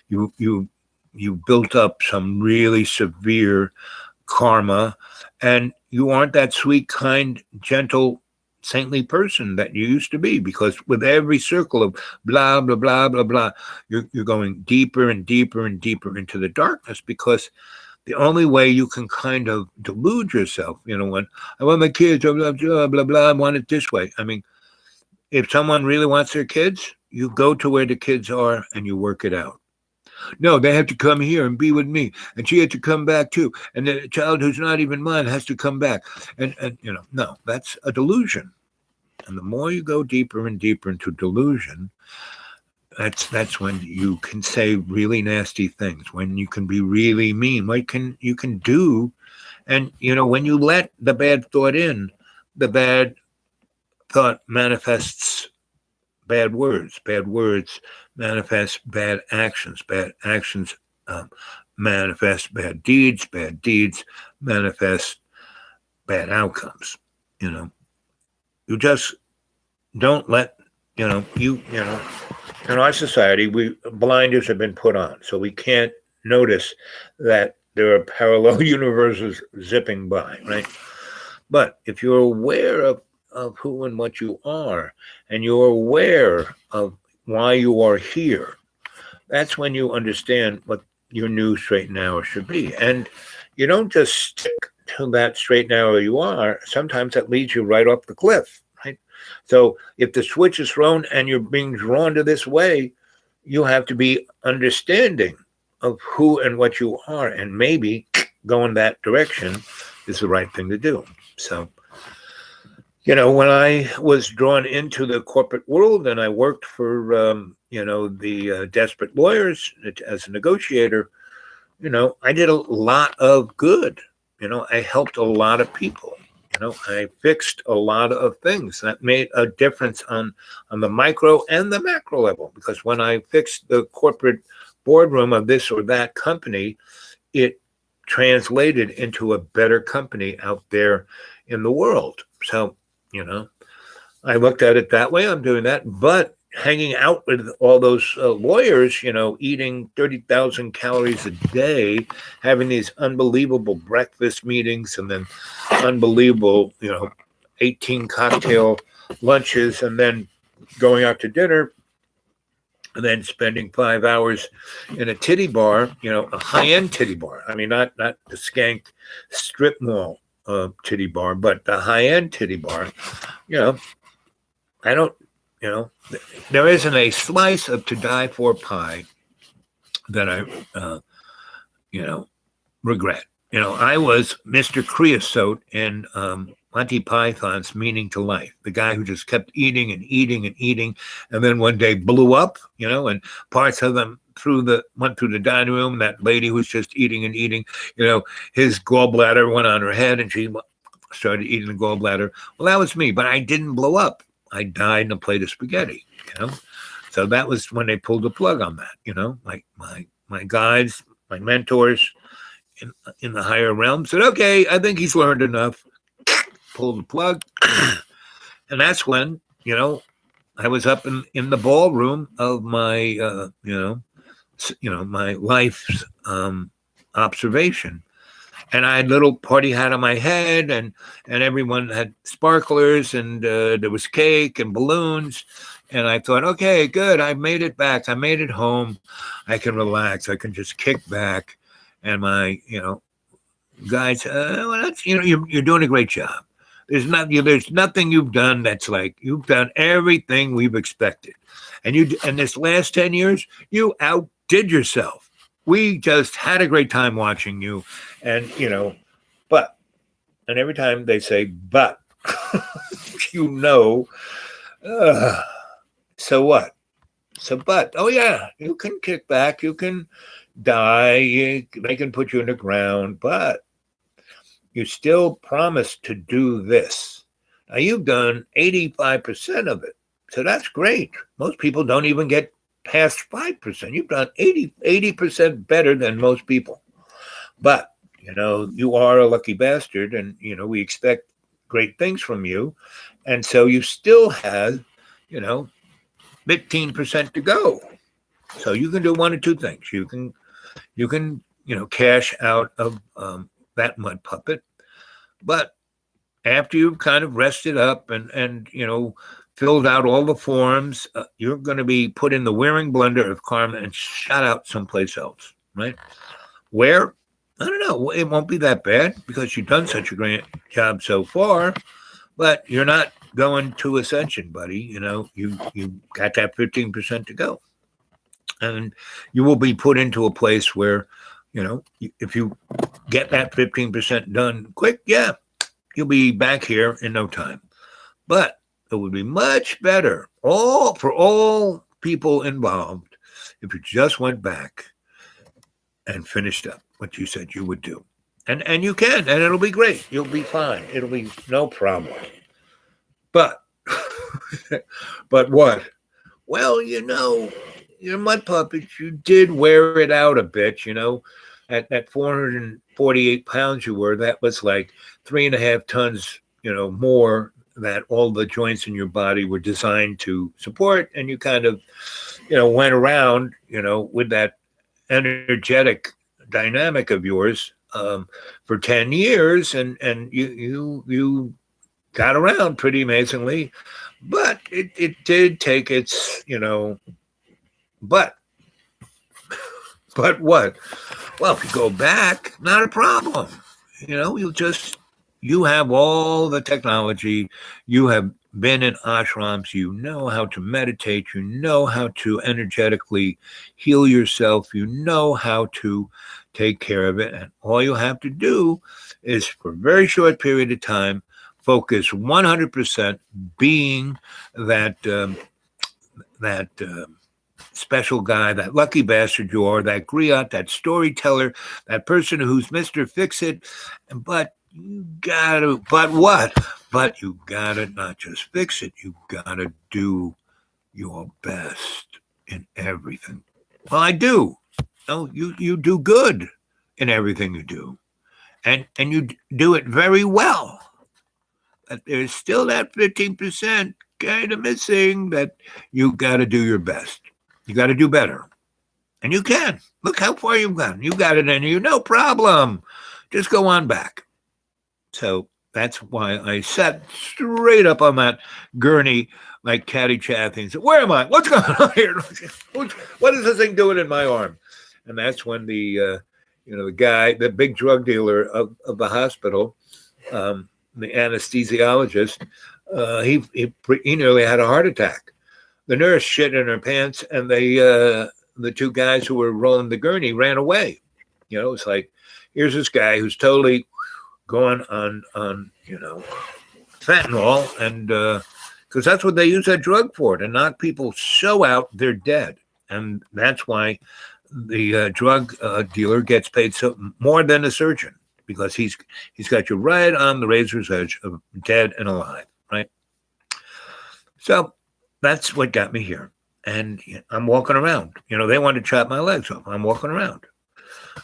you built up some really severe karma and you aren't that sweet, kind, gentle, saintly person that you used to be, because with every circle of blah, blah, blah, blah, blah, you're going deeper and deeper and deeper into the darkness, because the only way you can kind of delude yourself, when I want my kids, blah, blah, blah, blah, blah, I want it this way. I mean, if someone really wants their kids, you go to where the kids are and you work it out. No, they have to come here and be with me. And she had to come back too. And the child who's not even mine has to come back. And no, that's a delusion. And the more you go deeper and deeper into delusion, that's when you can say really nasty things, when you can be really mean, what you can do. And, when you let the bad thought in, the bad thought manifests bad words manifest bad actions manifest bad deeds manifest bad outcomes. You just don't let, in our society, blinders have been put on, so we can't notice that there are parallel universes zipping by, right? But if you're aware of who and what you are, and you're aware of why you are here, that's when you understand what your new straight and narrow should be. And you don't just stick to that straight and narrow you are. Sometimes that leads you right off the cliff, right? So if the switch is thrown and you're being drawn to this way, you have to be understanding of who and what you are, and maybe going that direction is the right thing to do. So, when I was drawn into the corporate world and I worked for, the desperate lawyers as a negotiator, I did a lot of good. I helped a lot of people. I fixed a lot of things that made a difference on the micro and the macro level. Because when I fixed the corporate boardroom of this or that company, it translated into a better company out there in the world. So, I looked at it that way. I'm doing that. But hanging out with all those lawyers, eating 30,000 calories a day, having these unbelievable breakfast meetings and then unbelievable, 18 cocktail lunches, and then going out to dinner, and then spending 5 hours in a titty bar, a high-end titty bar. I mean, not the skank strip mall titty bar, but the high-end titty bar. I don't, there isn't a slice of to die for pie that I, regret. I was Mr. Creosote in Monty Python's Meaning to Life, the guy who just kept eating and eating and eating, and then one day blew up, and parts of them went through the dining room. That lady who was just eating and eating, his gallbladder went on her head, and she started eating the gallbladder. Well, that was me, but I didn't blow up. I died in a plate of spaghetti, So that was when they pulled the plug on that, like my guides, my mentors in the higher realm said, okay, I think he's learned enough. Pulled the plug. And that's when, I was up in the ballroom of my, my life's observation. And I had a little party hat on my head, and everyone had sparklers, and there was cake and balloons. And I thought, okay, good. I made it back. I made it home. I can relax. I can just kick back. And my, guys, well, that's, you're doing a great job. There's nothing you've done that's like, you've done everything we've expected. And in this last 10 years, you outdid yourself. We just had a great time watching you. And, but, and every time they say, but, so what? So, but, oh yeah, you can kick back, you can die, they can put you in the ground, but you still promised to do this. Now, you've done 85% of it. So that's great. Most people don't even get past 5%. You've done 80% better than most people. But, you are a lucky bastard, and, we expect great things from you. And so you still have, 15% to go. So you can do one or two things. You can, cash out of that mud puppet. But after you've kind of rested up and filled out all the forms, you're going to be put in the whirring blender of karma and shot out someplace else, right? Where? I don't know. It won't be that bad because you've done such a great job so far, but you're not going to ascension, buddy. You got that 15% to go. And you will be put into a place where, if you get that 15% done quick, yeah, you'll be back here in no time. But it would be much better for all people involved if you just went back and finished up what you said you would do. And you can, and it'll be great. You'll be fine. It'll be no problem. But, but what? Well, your mud puppets, you did wear it out a bit, at that 448 pounds you were, that was like 3.5 tons, more that all the joints in your body were designed to support. And you kind of, went around, with that energetic dynamic of yours for 10 years, and you got around pretty amazingly, but it did take its, but what? Well, if you go back, not a problem. You have all the technology. You have been in ashrams. You know how to meditate. You know how to energetically heal yourself. You know how to take care of it. And all you have to do is, for a very short period of time, focus 100% being that special guy, that lucky bastard you are, that griot, that storyteller, that person who's Mr. Fix-It. But but what? But you gotta not just fix it, you gotta do your best in everything. Well, I do. No, you do good in everything you do. And you do it very well. But there's still that 15% kind of missing that you gotta do your best. You gotta do better. And you can. Look how far you've gone. You got it in you, no problem. Just go on back. So that's why I sat straight up on that gurney like Caddy Chaffee and said, "Where am I? What's going on here? What is this thing doing in my arm?" And that's when the guy, the big drug dealer of the hospital, the anesthesiologist, he nearly had a heart attack. The nurse shit in her pants, and the two guys who were rolling the gurney ran away. It's like, here's this guy who's totally going on fentanyl, and because that's what they use that drug for, to knock people so out they're dead. And that's why the drug dealer gets paid so more than a surgeon, because he's got you right on the razor's edge of dead and alive, right? So that's what got me here. And I'm walking around. They want to chop my legs off. I'm walking around.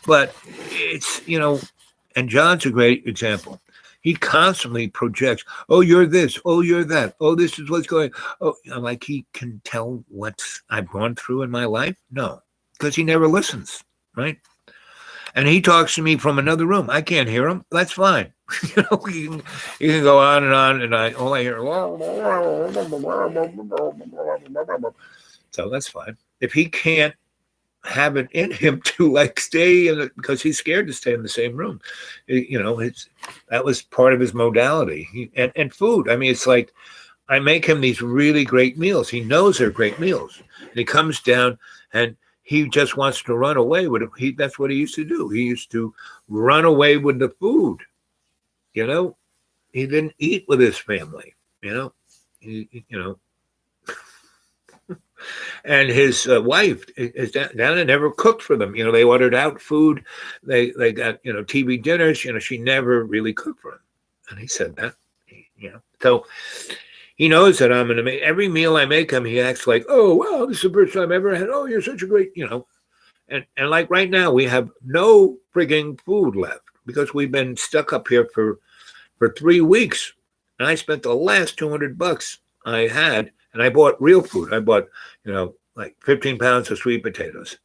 But it's, and John's a great example. He constantly projects, oh, you're this, oh, you're that, oh, this is what's going on. Oh, like he can tell what I've gone through in my life? No, because he never listens, right? And he talks to me from another room. I can't hear him. That's fine. He can go on, and all I hear, so that's fine. If he can't have it in him to stay in it, because he's scared to stay in the same room, that was part of his modality. And food, I mean, it's like I make him these really great meals. He knows they're great meals, and he comes down and he just wants to run away with it. That's what he used to do. He used to run away with the food. He didn't eat with his family. And his wife is down and never cooked for them. They ordered out food. They got, TV dinners. She never really cooked for him. And he said that, So he knows that I'm going to make every meal I make him. He acts like, oh, wow, this is the first time I ever had. Oh, you're such a great, And like right now, we have no frigging food left because we've been stuck up here for 3 weeks. And I spent the last $200 I had. And I bought real food. I bought, like 15 pounds of sweet potatoes,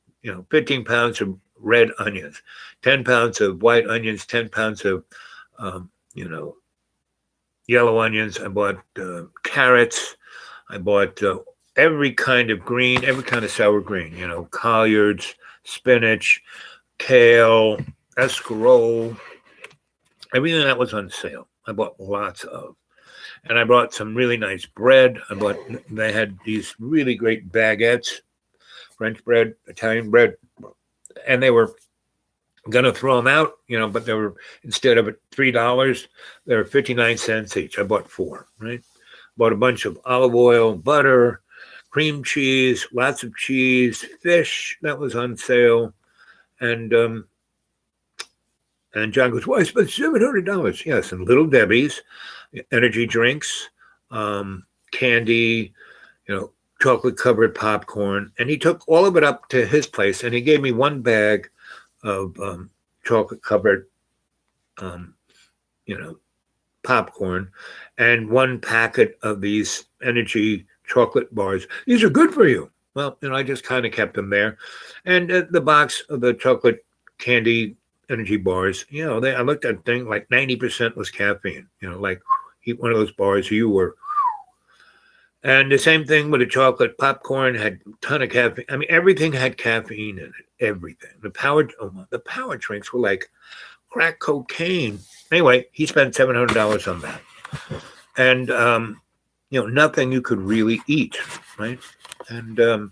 15 pounds of red onions, 10 pounds of white onions, 10 pounds of, yellow onions. I bought carrots. I bought every kind of green, every kind of sour green, collards, spinach, kale, escarole, everything that was on sale. I bought lots of. And I brought some really nice bread. They had these really great baguettes, French bread, Italian bread, and they were going to throw them out, but they were, instead of $3, they were 59 cents each. I bought 4, right? Bought a bunch of olive oil, butter, cream cheese, lots of cheese, fish that was on sale. And John goes, well, I spent $700. Yes, and Little Debbie's, energy drinks, candy, chocolate-covered popcorn. And he took all of it up to his place, and he gave me one bag of chocolate-covered, popcorn, and one packet of these energy chocolate bars. These are good for you. Well, I just kind of kept them there. And the box of the chocolate candy energy bars. I looked at the thing, like 90% was caffeine. Like eat one of those bars, you were. And the same thing with the chocolate popcorn had a ton of caffeine. I mean, everything had caffeine in it. Everything. The power drinks were like crack cocaine. Anyway, he spent $700 on that, and nothing you could really eat, right? And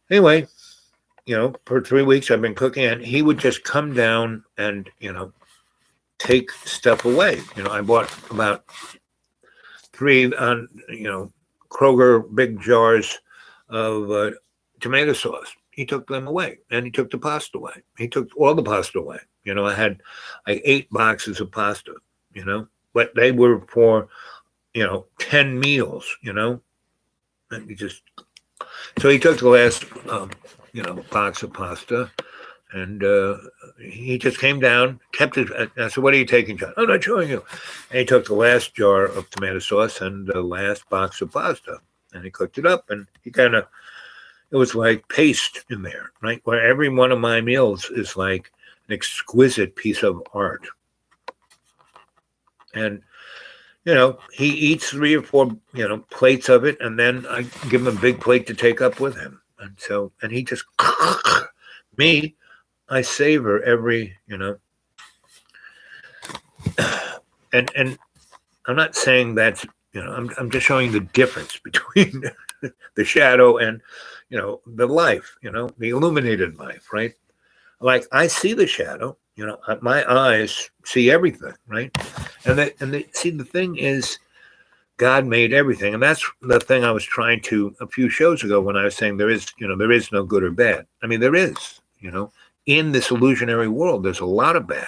anyway, for 3 weeks I've been cooking, and he would just come down and take stuff away. I bought about 3 on Kroger big jars of tomato sauce. He took them away, and he took the pasta away. He took all the pasta away. I had like 8 boxes of pasta. But they were for 10 meals. And so he took the last box of pasta, and he just came down, kept it. I said, "What are you taking, John?" "I'm not showing you." And he took the last jar of tomato sauce and the last box of pasta, and he cooked it up, and it was like paste in there, right? Where every one of my meals is like an exquisite piece of art. And he eats 3 or 4, plates of it, and then I give him a big plate to take up with him. And he just, me, I savor every, and I'm not saying that's, I'm just showing the difference between the shadow and, the life, the illuminated life, right? Like I see the shadow, my eyes see everything, right? See, the thing is, God made everything, and that's the thing I was trying to a few shows ago when I was saying there is no good or bad. I mean, there is, in this illusionary world, there's a lot of bad,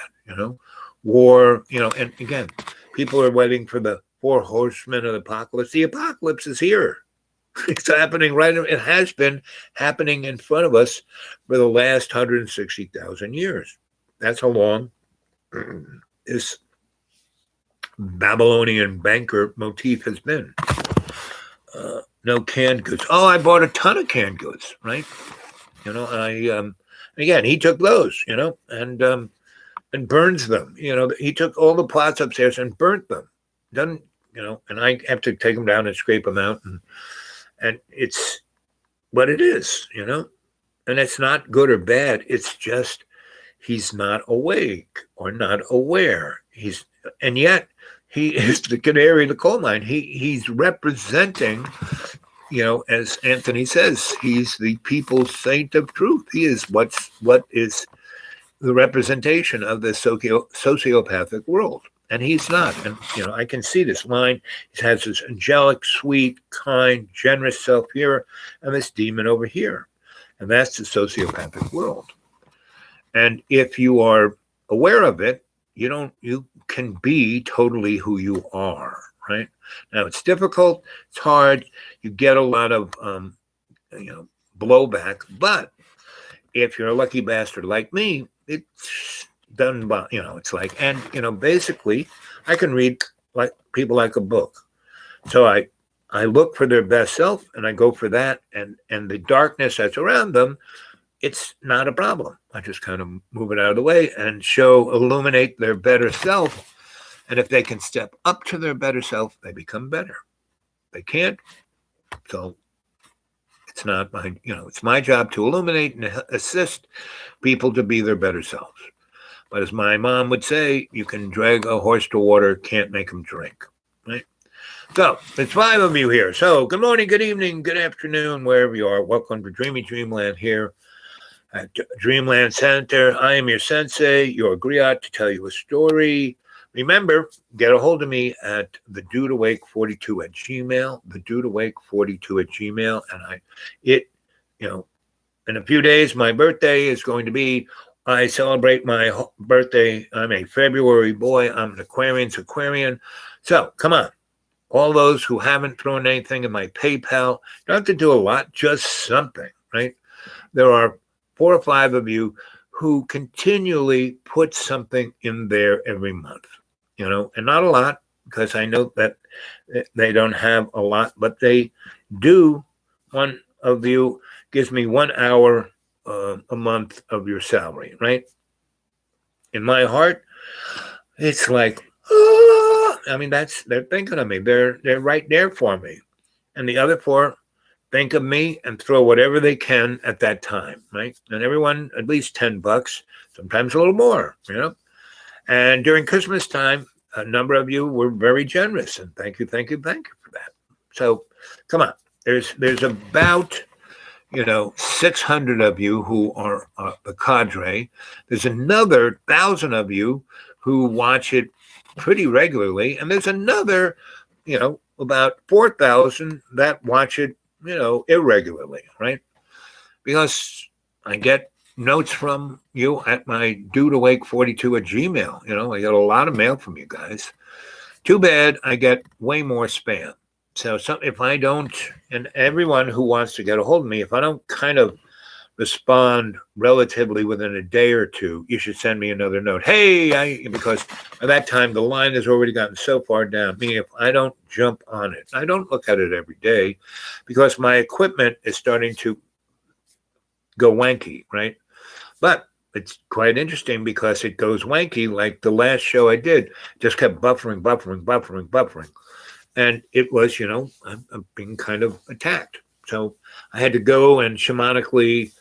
war, and again, people are waiting for the 4 horsemen of the apocalypse. The apocalypse is here. It's happening right. It has been happening in front of us for the last 160,000 years. That's how long this Babylonian banker motif has been. No canned goods. Oh, I bought a ton of canned goods, right? Again, he took those, and burns them. He took all the pots upstairs and burnt them. Doesn't, and I have to take them down and scrape them out, and it's what it is, and it's not good or bad. It's just he's not awake or not aware. And yet he is the canary in the coal mine. He's representing, as Anthony says, he's the people's saint of truth. He is what is the representation of the sociopathic world. And he's not. And, I can see this line. He has this angelic, sweet, kind, generous self here, and this demon over here. And that's the sociopathic world. And if you are aware of it, you can be totally who you are, right? Now, it's difficult. It's hard. You get a lot of, blowback. But if you're a lucky bastard like me, it's done by, it's like, and, basically I can read like people like a book. So I look for their best self, and I go for that, and the darkness that's around them, it's not a problem. I just kind of move it out of the way and illuminate their better self. And if they can step up to their better self, they become better. They can't. So it's not it's my job to illuminate and assist people to be their better selves. But as my mom would say, you can drag a horse to water, can't make him drink, right? So it's 5 of you here. So good morning, good evening, good afternoon, wherever you are. Welcome to Dreamy Dreamland here at Dreamland Center. I am your sensei, your griot, to tell you a story. Remember, get a hold of me at thedudeawake42@gmail, thedudeawake42@gmail. And in a few days, my birthday is going to be, I celebrate my birthday. I'm a February boy. I'm an Aquarian. So come on. All those who haven't thrown anything in my PayPal, you don't have to do a lot, just something, right? There are 4 or 5 of you who continually put something in there every month, and not a lot, because I know that they don't have a lot, but they do. One of you gives me 1 hour a month of your salary, right? In my heart, it's like, ah! I mean, they're thinking of me. They're right there for me. And the other four think of me and throw whatever they can at that time, right? And everyone at least $10, sometimes a little more, And during Christmas time, a number of you were very generous, and thank you for that. So, come on, there's about 600 of you who are the cadre. There's another 1,000 of you who watch it pretty regularly, and there's another, about 4,000 that watch it, irregularly, right? Because I get notes from you at my dudeawake42 at Gmail. I get a lot of mail from you guys. Too bad I get way more spam. So if I don't, and everyone who wants to get a hold of me, if I don't kind of respond relatively within a day or two, you should send me another note. Hey, because at that time the line has already gotten so far down. Meaning, if I don't jump on it, I don't look at it every day, because my equipment is starting to go wanky, right? But it's quite interesting because it goes wanky. Like the last show I did, just kept buffering. And it was, I'm being kind of attacked. So I had to go and shamanically,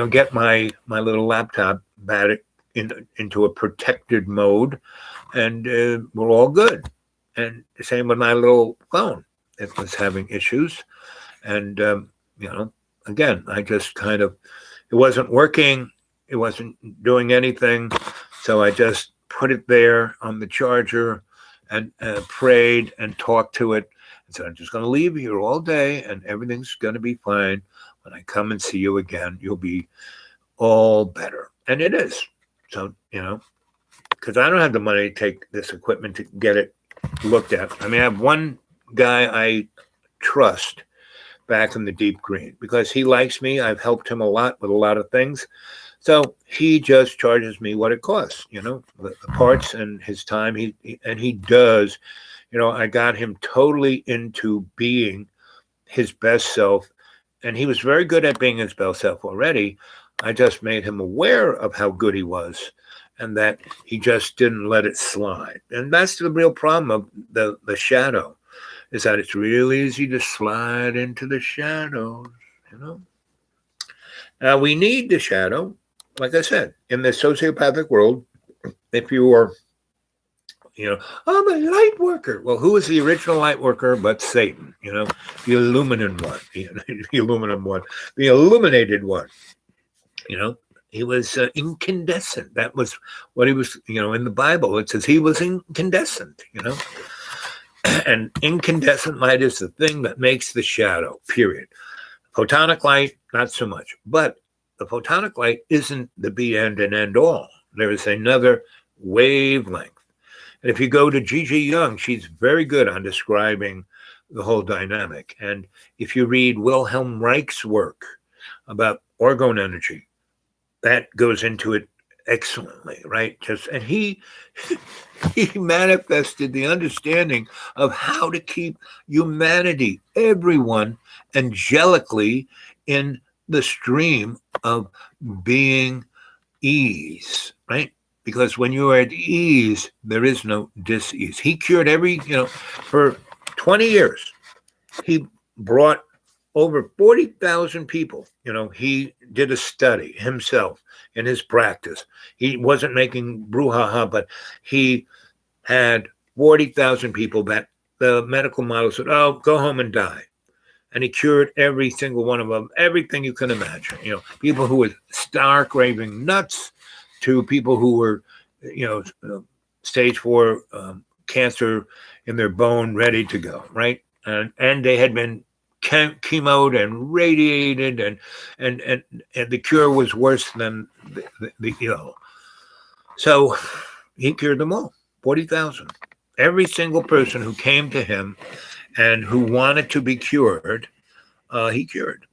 get my little laptop back into a protected mode, and we're all good. And the same with my little phone. It was having issues. And, again, I just kind of, it wasn't working. It wasn't doing anything. So I just put it there on the charger and prayed and talked to it. And said, I'm just going to leave here all day and everything's going to be fine. When I come and see you again, you'll be all better. And it is. So, because I don't have the money to take this equipment to get it looked at. I mean, I have one guy I trust back in the deep green because he likes me. I've helped him a lot with a lot of things. So he just charges me what it costs, the parts and his time. He does, I got him totally into being his best self. And he was very good at being his best self already. I just made him aware of how good he was and that he just didn't let it slide. And that's the real problem of the shadow, is that it's real easy to slide into the shadows, Now, we need the shadow. Like I said, in the sociopathic world, if you are, I'm a light worker. Well, who is the original light worker but Satan? The illuminated one, the illuminated one. He was incandescent. That was what he was. In the Bible, it says he was incandescent. And incandescent light is the thing that makes the shadow. Period. Photonic light, not so much, but the photonic light isn't the be end and end all. There is another wavelength. And if you go to Gigi Young, she's very good on describing the whole dynamic. And if you read Wilhelm Reich's work about orgone energy, that goes into it excellently, right? And he manifested the understanding of how to keep humanity, everyone, angelically in the stream of being ease, right? Because when you are at ease, there is no dis-ease. He cured for 20 years, he brought over 40,000 people. He did a study himself in his practice. He wasn't making brouhaha, but he had 40,000 people that the medical model said, oh, go home and die. And he cured every single one of them, everything you can imagine. People who were stark raving nuts to people who were, stage 4 cancer in their bone, ready to go, right? And they had been chemoed and radiated, and the cure was worse than the ill. So he cured them all, 40,000. Every single person who came to him and who wanted to be cured, he cured,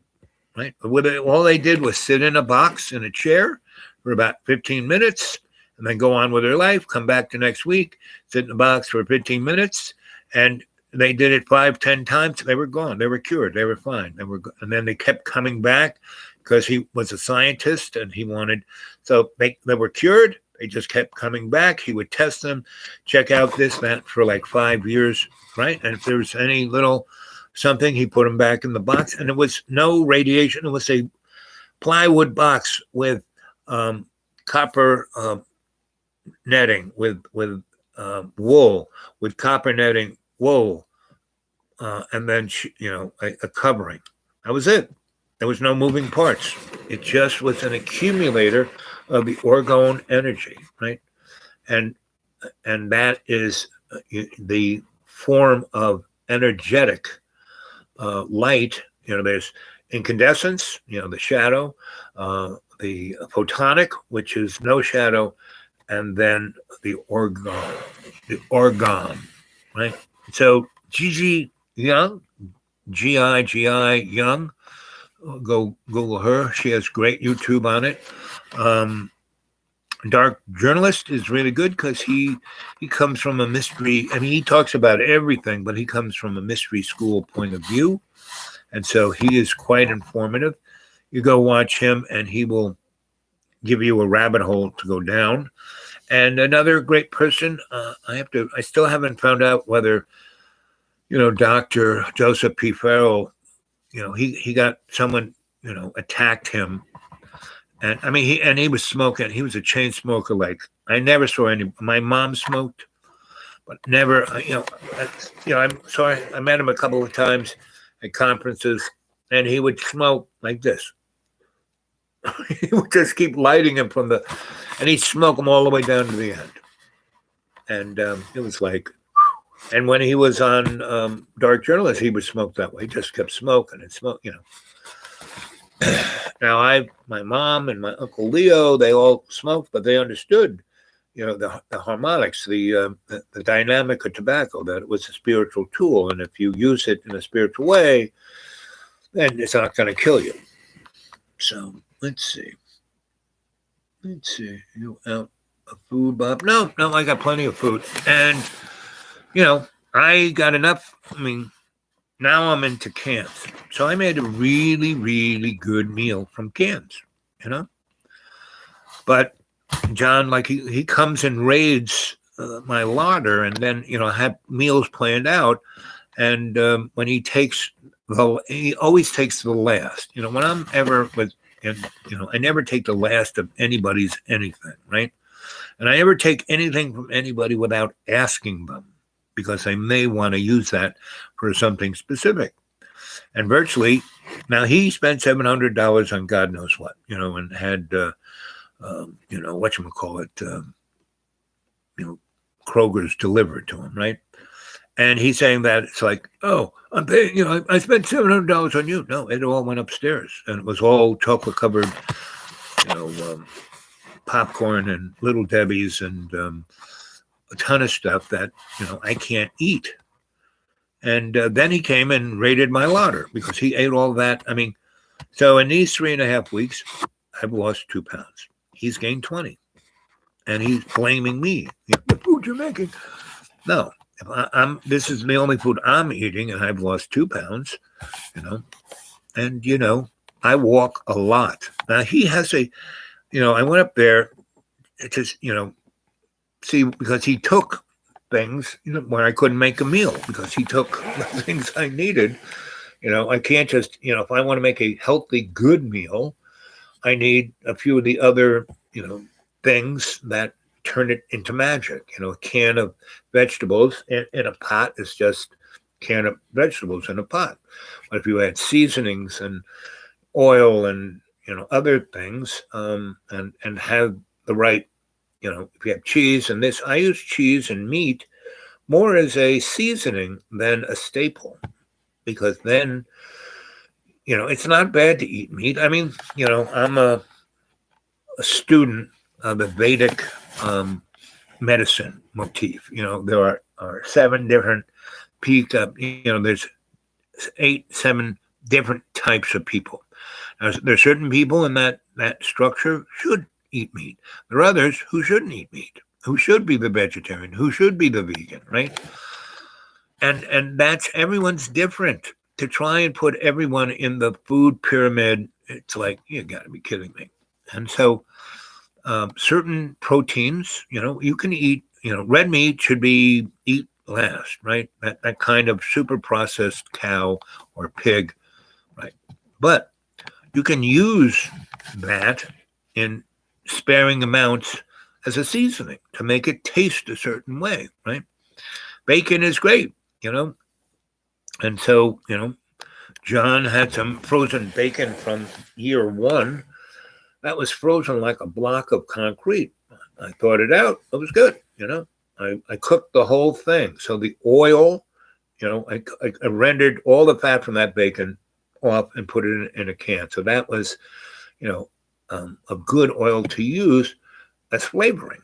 right? All they did was sit in a box in a chair for about 15 minutes and then go on with their life, come back the next week, sit in the box for 15 minutes, and they did it 5-10 times. They were gone. They were cured. They were fine. And then they kept coming back because he was a scientist and he wanted, so they were cured. They just kept coming back. He would test them, check out this, that for like 5 years, right? And if there was any little something, he put them back in the box. And it was no radiation. It was a plywood box with copper netting, with wool, with copper netting, wool, and then a covering. That was it. There was no moving parts. It just was an accumulator of the orgone energy, right? And that is the form of energetic light. There's incandescence, the shadow, the photonic, which is no shadow, and then the orgone, right? So Gigi Young, G-I-G-I Young, go Google her. She has great YouTube on it. Dark Journalist is really good because he comes from a mystery. I mean, he talks about everything, but he comes from a mystery school point of view. And so he is quite informative. You go watch him and he will give you a rabbit hole to go down. And another great person, I still haven't found out whether, Dr. Joseph P. Farrell, he got someone, attacked him. And I mean, he was smoking. He was a chain smoker. Like I never saw any. My mom smoked, but never. I'm sorry. I met him a couple of times at conferences, and he would smoke like this. He would just keep lighting him and he'd smoke them all the way down to the end. And it was like, and when he was on Dark Journalist, he would smoke that way. He just kept smoking and smoking. Now, my mom and my Uncle Leo, they all smoked, but they understood, the harmonics, the dynamic of tobacco, that it was a spiritual tool. And if you use it in a spiritual way, then it's not going to kill you. So let's see. You out of food, Bob? No, I got plenty of food. And, I got enough. I mean, now I'm into cans. So I made a really, really good meal from cans, But John, like he comes and raids my larder, and then, have meals planned out. And when he always takes the last. When I'm ever with, I never take the last of anybody's anything, right? And I never take anything from anybody without asking them, because they may want to use that for something specific. And virtually, now he spent $700 on God knows what, and had, whatchamacallit, Kroger's delivered to him, right? And he's saying that it's like, oh, I'm paying, I spent $700 on you. No, it all went upstairs, and it was all chocolate covered, popcorn and Little Debbie's and a ton of stuff that, I can't eat. And then he came and raided my larder because he ate all that. I mean, so in these 3.5 weeks, I've lost 2 pounds. He's gained 20. And he's blaming me. The food you're making. No. This is the only food I'm eating, and I've lost 2 pounds, and, I walk a lot. Now, he has I went up there to, see, because he took things, where I couldn't make a meal, because he took the things I needed. I can't just, if I want to make a healthy, good meal, I need a few of the other, things that turn it into magic. A can of vegetables in a pot is just a can of vegetables in a pot. But if you add seasonings and oil and, other things, and have the right, if you have cheese and this, I use cheese and meat more as a seasoning than a staple, because then, it's not bad to eat meat. I mean, I'm a student of the Vedic medicine motif. There are 7 different there's 7 different types of people. Now, there's certain people in that structure should eat meat. There are others who shouldn't eat meat, who should be the vegetarian, who should be the vegan, right? And that's, everyone's different. to try and put everyone in the food pyramid, it's like, you got to be kidding me. And so certain proteins, you can eat, red meat should be eat last, right? That kind of super processed cow or pig, right? But you can use that in sparing amounts as a seasoning to make it taste a certain way, right? Bacon is great, and so, John had some frozen bacon from year one that was frozen like a block of concrete. I thawed it out. It was good, I cooked the whole thing. So the oil, I rendered all the fat from that bacon off and put it in a can. So that was, a good oil to use as flavoring,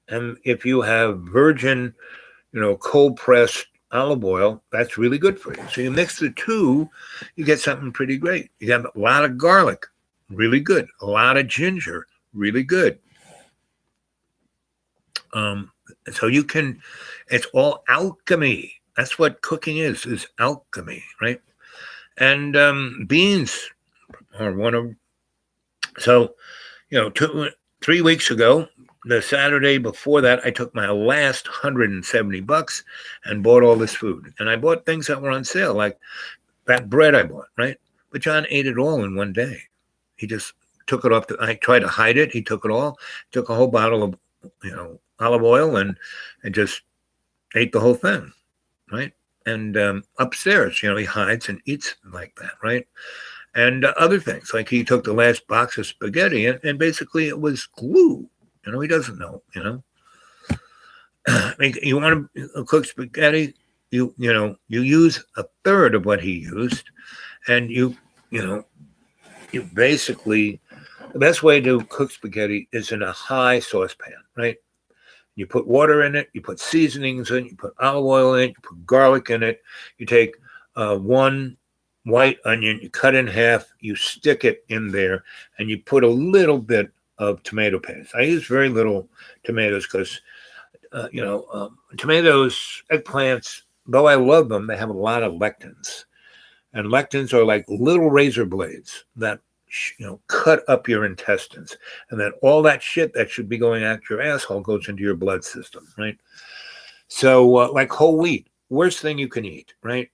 And if you have virgin, cold pressed olive oil, that's really good for you. So you mix the two, you get something pretty great. You have a lot of garlic, really good. A lot of ginger, really good. So you can, it's all alchemy. That's what cooking is alchemy, right? And beans are one of, so, 3 weeks ago, the Saturday before that, I took my last $170 and bought all this food. And I bought things that were on sale, like that bread I bought, right? But John ate it all in one day. He just took it off. I tried to hide it. He took it all, took a whole bottle of, olive oil and just ate the whole thing, right? And upstairs, he hides and eats like that, right? And other things, like he took the last box of spaghetti and basically it was glue. He doesn't know, I mean, you want to cook spaghetti, you use a third of what he used, and you basically, the best way to cook spaghetti is in a high saucepan, right? You put water in it, you put seasonings in it, you put olive oil in it, you put garlic in it, you take one white onion, you cut in half, you stick it in there, and you put a little bit of tomato paste. I use very little tomatoes because, tomatoes, eggplants, though I love them, they have a lot of lectins. And lectins are like little razor blades that, cut up your intestines. And then all that shit that should be going out your asshole goes into your blood system, right? So like whole wheat, worst thing you can eat, right?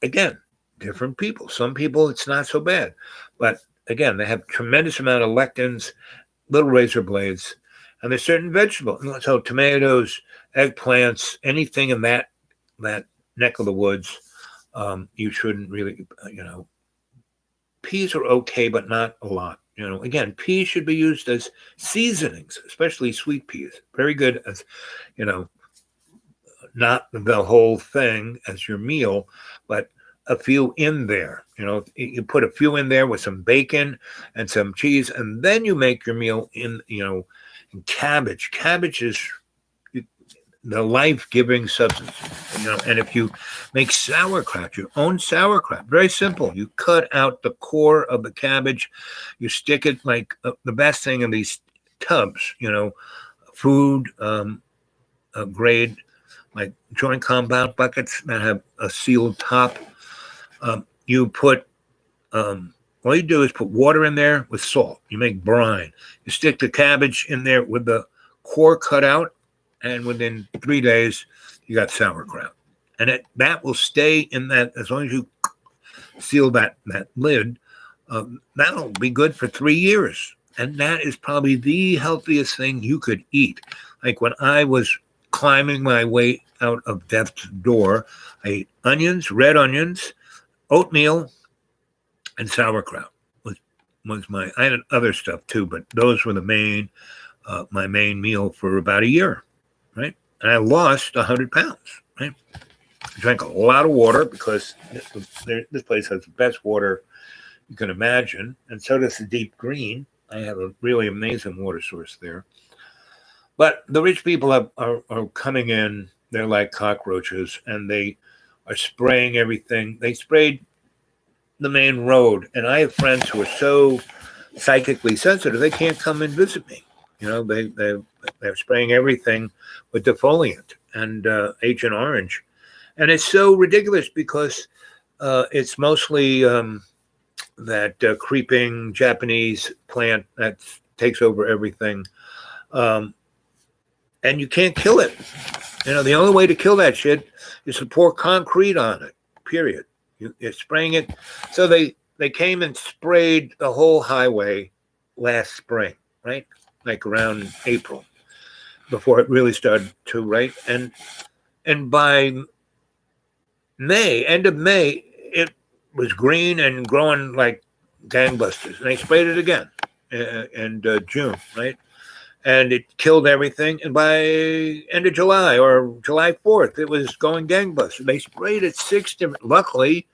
Again, different people. Some people, it's not so bad. But again, they have tremendous amount of lectins, little razor blades, and there's certain vegetables. So tomatoes, eggplants, anything in that neck of the woods, you shouldn't really, peas are okay, but not a lot. Again, peas should be used as seasonings, especially sweet peas. Very good as, not the whole thing as your meal, but a few in there. You put a few in there with some bacon and some cheese, and then you make your meal in, in cabbage. Cabbage is the life-giving substance, and if you make sauerkraut, your own sauerkraut, very simple. You cut out the core of the cabbage, you stick it like the best thing in these tubs, food grade, like joint compound buckets that have a sealed top. You put, all you do is put water in there with salt. You make brine. You stick the cabbage in there with the core cut out, and within 3 days, you got sauerkraut. And that will stay in that, as long as you seal that lid, that'll be good for 3 years. And that is probably the healthiest thing you could eat. Like when I was climbing my way out of death's door, I ate onions, red onions, oatmeal, and sauerkraut was my, I had other stuff too, but those were the main, my main meal for about a year, right? And I lost 100 pounds, right? I drank a lot of water because this place has the best water you can imagine, and so does the Deep Green. I have a really amazing water source there. But the rich people are coming in, they're like cockroaches, and they are spraying everything. They sprayed the main road, and I have friends who are so psychically sensitive, they can't come and visit me. They're spraying everything with defoliant and Agent Orange. And it's so ridiculous because it's mostly that creeping Japanese plant that takes over everything. Um, and you can't kill it. The only way to kill that shit is to pour concrete on it, period. You're spraying it. So they came and sprayed the whole highway last spring, right? Like around April, before it really started to, right? And by May, end of May, it was green and growing like gangbusters. And they sprayed it again in June, right? And it killed everything. And by end of July or July 4th, it was going gangbusters. They sprayed it 6 different. Luckily,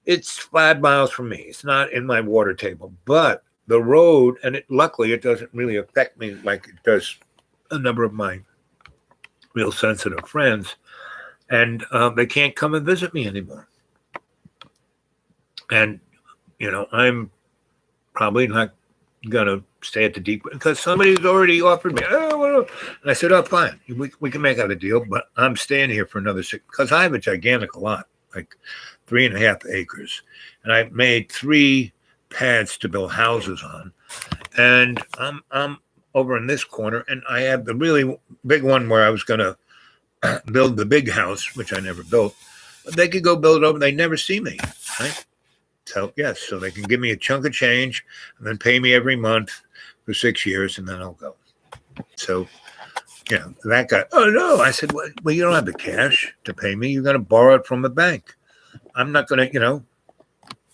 it's 5 miles from me. It's not in my water table, but the road, and luckily it doesn't really affect me like it does a number of my real sensitive friends. And they can't come and visit me anymore. And, I'm probably not going to stay at the deep because somebody's already offered me. And I said, oh, fine. We can make out a deal, but I'm staying here for another 6 because I have a gigantic lot, like 3.5 acres. And I made 3 pads to build houses on. And I'm over in this corner, and I have the really big one where I was going to build the big house, which I never built. But they could go build it over. They never see me, right? So, yes, so they can give me a chunk of change and then pay me every month for 6 years, and then I'll go. So, that guy, oh, no. I said, well, you don't have the cash to pay me. You're going to borrow it from a bank. I'm not going to,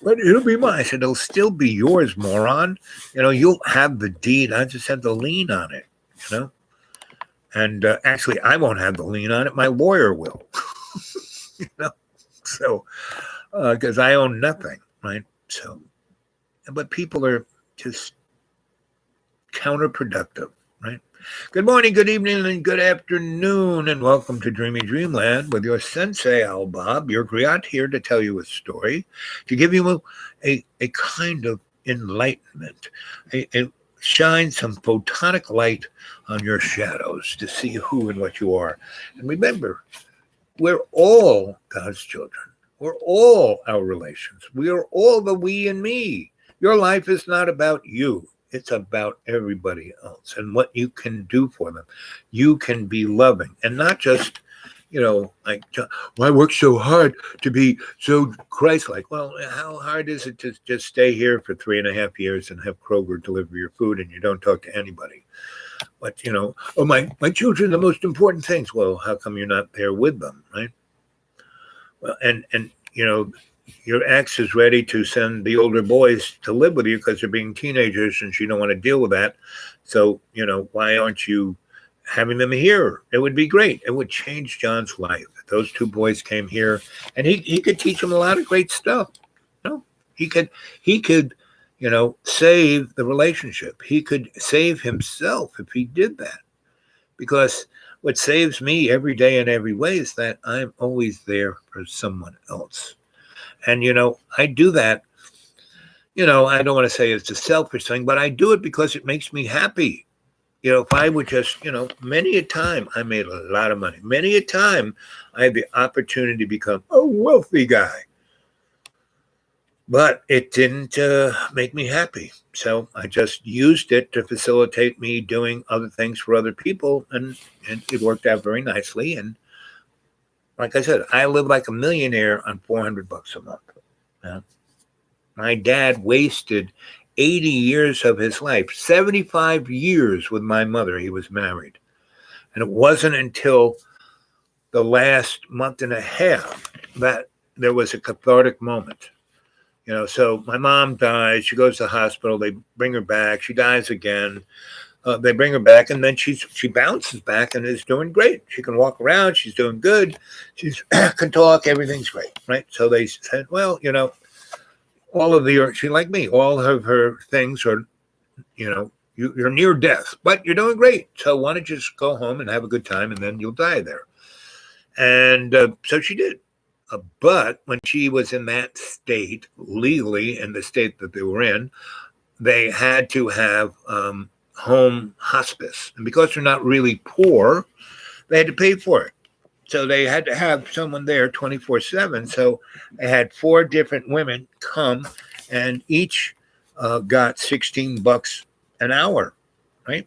but it'll be mine. I said, it'll still be yours, moron. You'll have the deed. I just have the lien on it, And actually, I won't have the lien on it. My lawyer will, So, because I own nothing, right? So, but people are just counterproductive, right? Good morning, good evening, and good afternoon, and welcome to Dreamy Dreamland with your sensei, Al Bob, your griot, here to tell you a story, to give you a kind of enlightenment, shine some photonic light on your shadows to see who and what you are. And remember, we're all God's children. We're all our relations. We are all the we and me. Your life is not about you. It's about everybody else and what you can do for them. You can be loving and not just, like, well, I work so hard to be so Christ-like. Well, how hard is it to just stay here for 3.5 years and have Kroger deliver your food and you don't talk to anybody? But, oh, my children are the most important things. Well, how come you're not there with them, right? Well, and your ex is ready to send the older boys to live with you because they're being teenagers and you don't want to deal with that. So, why aren't you having them here? It would be great. It would change John's life. Those 2 boys came here and he could teach them a lot of great stuff. He could, save the relationship. He could save himself if he did that. Because what saves me every day in every way is that I'm always there for someone else. And, I do that, I don't want to say it's a selfish thing, but I do it because it makes me happy. If I would just, many a time I made a lot of money. Many a time I had the opportunity to become a wealthy guy. But it didn't make me happy. So I just used it to facilitate me doing other things for other people. And it worked out very nicely. And like I said, I live like a millionaire on $400 a month. My dad wasted 80 years of his life, 75 years with my mother. He was married. And it wasn't until the last month and a half that there was a cathartic moment. So my mom dies. She goes to the hospital. They bring her back. She dies again. They bring her back, and then she bounces back and is doing great. She can walk around. She's doing good. She can talk. Everything's great, right? So they said, well, all of she like me. All of her things are, you're near death, but you're doing great. So why don't you just go home and have a good time, and then you'll die there. And so she did. But when she was in that state, legally in the state that they were in, they had to have home hospice. And because they're not really poor, they had to pay for it. So they had to have someone there 24/7. So I had four different women come, and each got $16 an hour, right?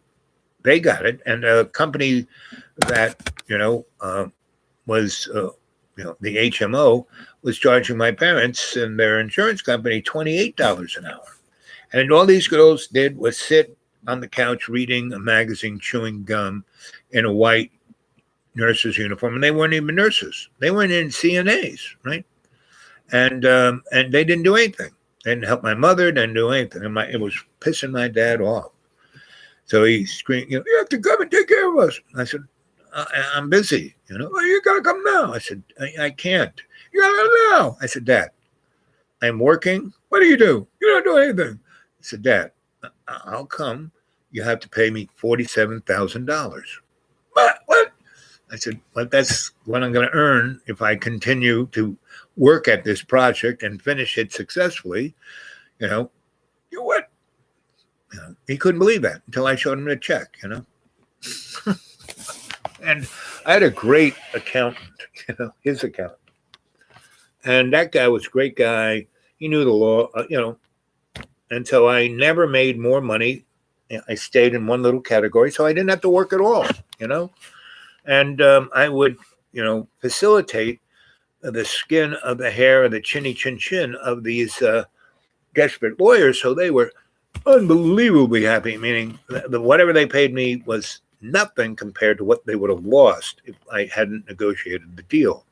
They got it, and a company that was the HMO was charging my parents and their insurance company $28 an hour. And all these girls did was sit on the couch reading a magazine, chewing gum in a white nurse's uniform. And they weren't even nurses. They weren't in CNAs, right? And they didn't do anything. They didn't help my mother, didn't do anything. And it was pissing my dad off. So he screamed, you have to come and take care of us. I said, I'm busy. Well, you got to come now. I said, I can't. You got to come now. I said, Dad, I'm working. What do? You don't do anything. I said, Dad, I'll come. You have to pay me $47,000. What? I said, well, that's what I'm going to earn if I continue to work at this project and finish it successfully. You what? He couldn't believe that until I showed him the check, And I had a great accountant, his accountant. And that guy was a great guy. He knew the law, And so I never made more money. I stayed in one little category, so I didn't have to work at all, And I would, facilitate the skin of the hair of the chinny chin chin of these desperate lawyers. So they were unbelievably happy, meaning whatever they paid me was nothing compared to what they would have lost if I hadn't negotiated the deal.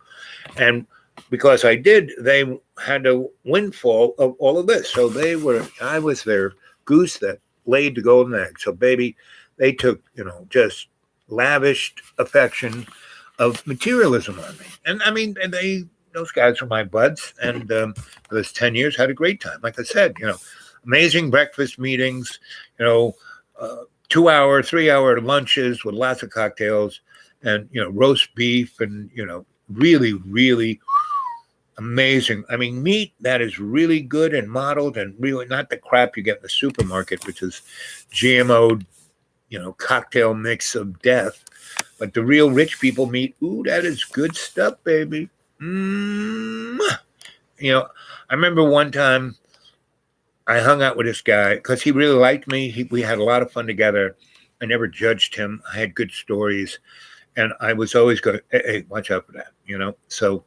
And because I did, they had a windfall of all of this. So I was their goose that laid the golden egg. So baby, they took, just lavished affection of materialism on me. And I mean, those guys were my buds. And for those 10 years, had a great time. Like I said, amazing breakfast meetings, 2-hour, 3-hour lunches with lots of cocktails and, roast beef and, really, really amazing. I mean, meat that is really good and modeled and really not the crap you get in the supermarket, which is GMO, cocktail mix of death. But the real rich people meat, ooh, that is good stuff, baby. I remember one time I hung out with this guy because he really liked me. We had a lot of fun together. I never judged him. I had good stories. And I was always going, hey, watch out for that, So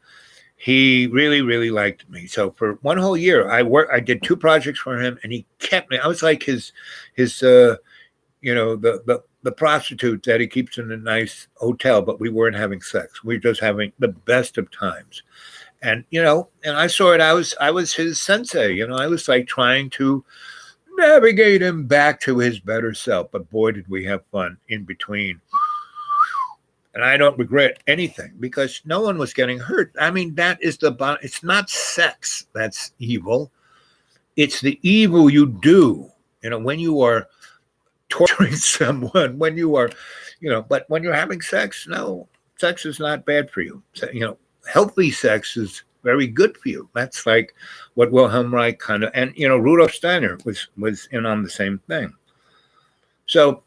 he really, really liked me. So for one whole year, I did 2 projects for him, and he kept me. I was like his the prostitute that he keeps in a nice hotel, but we weren't having sex. We were just having the best of times. And, and I saw it. I was his sensei, I was like trying to navigate him back to his better self. But boy, did we have fun in between. And I don't regret anything because no one was getting hurt. I mean, that is it's not sex that's evil. It's the evil you do, when you are torturing someone, when you are, but when you're having sex, no, sex is not bad for you. So, healthy sex is very good for you. That's like what Wilhelm Reich kind of, and, Rudolf Steiner was in on the same thing. So,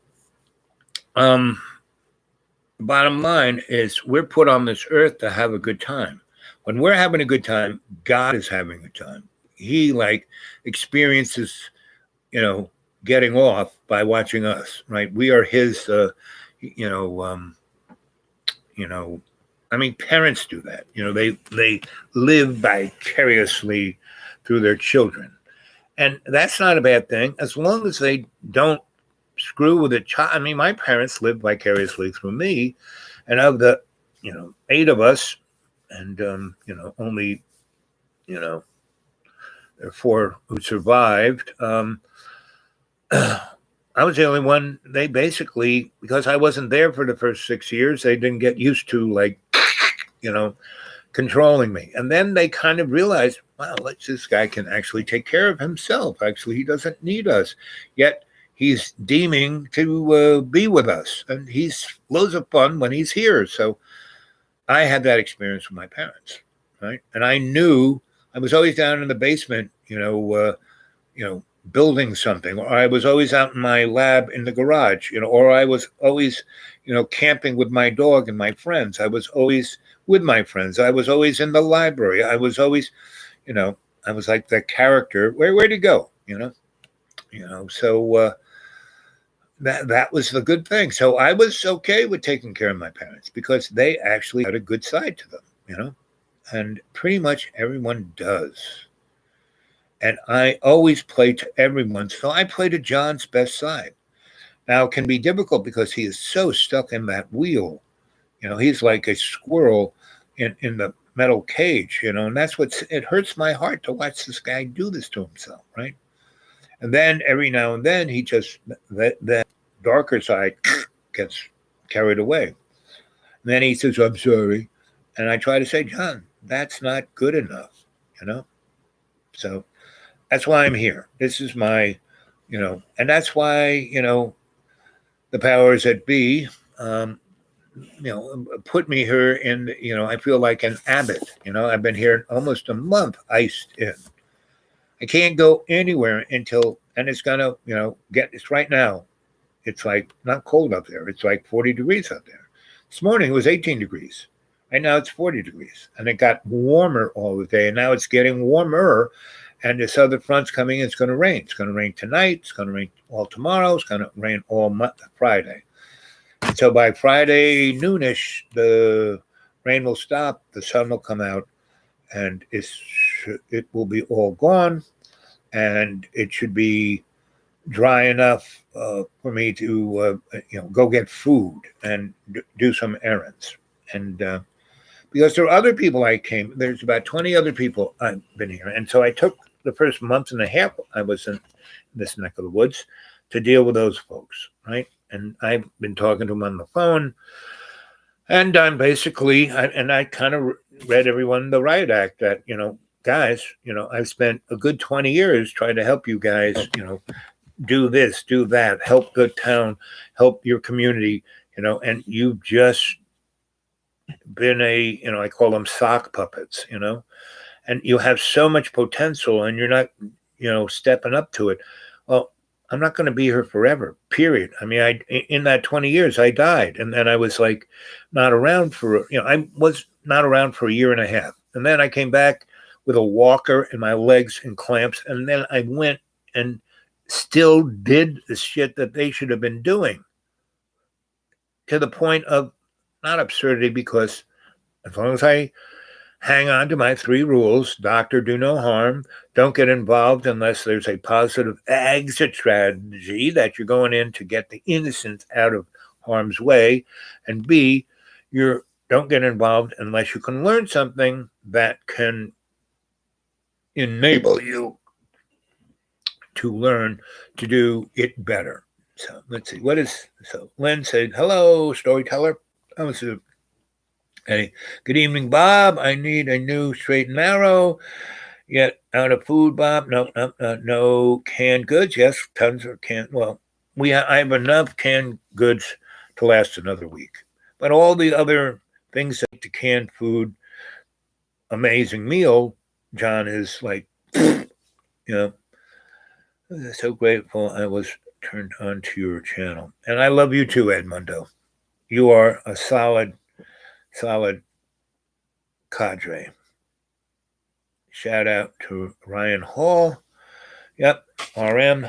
bottom line is we're put on this earth to have a good time. When we're having a good time, God is having a time. He experiences, getting off by watching us, right? We are his, parents do that. They live vicariously through their children. And that's not a bad thing as long as they don't screw with a child. I mean, my parents lived vicariously through me, and of the 8 of us, and only there are 4 who survived. I was the only one. They basically, because I wasn't there for the first 6 years, they didn't get used to controlling me. And then they kind of realized, wow, this guy can actually take care of himself. Actually, he doesn't need us. Yet he's deeming to be with us, and he's loads of fun when he's here. So I had that experience with my parents, right? And I knew I was always down in the basement, building something, or I was always out in my lab in the garage, or I was always, camping with my dog and my friends. I was always with my friends. I was always in the library. I was always, you know, I was like the character. Where to go? So that was the good thing. So I was okay with taking care of my parents because they actually had a good side to them. And pretty much everyone does. And I always play to everyone. So I play to John's best side. Now it can be difficult because he is so stuck in that wheel. He's like a squirrel in the metal cage, and it hurts my heart to watch this guy do this to himself, right? And then every now and then he just, that darker side gets carried away. And then he says, I'm sorry. And I try to say, John, that's not good enough, you know? So that's why I'm here. This is my, and that's why, the powers that be, put me here in, I feel like an abbot. I've been here almost a month iced in. I can't go anywhere and it's going to, it's right now. It's like not cold up there. It's like 40 degrees out there. This morning it was 18 degrees. Right now it's 40 degrees. And it got warmer all the day. And now it's getting warmer. And this other front's coming. It's going to rain. It's going to rain tonight. It's going to rain all tomorrow. It's going to rain all Friday. And so by Friday noonish, the rain will stop. The sun will come out. And it will be all gone. And it should be dry enough for me to go get food and do some errands. And because there are other people there's about 20 other people I've been here. And so I took the first month and a half I was in this neck of the woods to deal with those folks, right? And I've been talking to them on the phone. And I'm basically, I kind of read everyone the riot act that, guys, I've spent a good 20 years trying to help you guys, do this, do that, help the town, help your community, and you've just been I call them sock puppets, and you have so much potential and you're not, stepping up to it. Well, I'm not going to be here forever, period. I mean, in that 20 years, I died. And then I was like, not around I was not around for a year and a half. And then I came back with a walker and my legs in clamps. And then I went and still did the shit that they should have been doing, to the point of not absurdity, because as long as I hang on to my 3 rules: doctor, do no harm, don't get involved unless there's a positive exit strategy that you're going in to get the innocent out of harm's way, and B, don't get involved unless you can learn something that can enable you to learn to do it better. So let's see. So Len said, hello, storyteller. Hey, good evening, Bob. I need a new straight and narrow. Yet out of food, Bob. No canned goods. Yes, tons of canned. Well, I have enough canned goods to last another week. But all the other things like the canned food, amazing meal, John, is like, so grateful I was turned on to your channel. And I love you too, Edmundo. You are a solid cadre. Shout out to Ryan Hall. Yep, RM.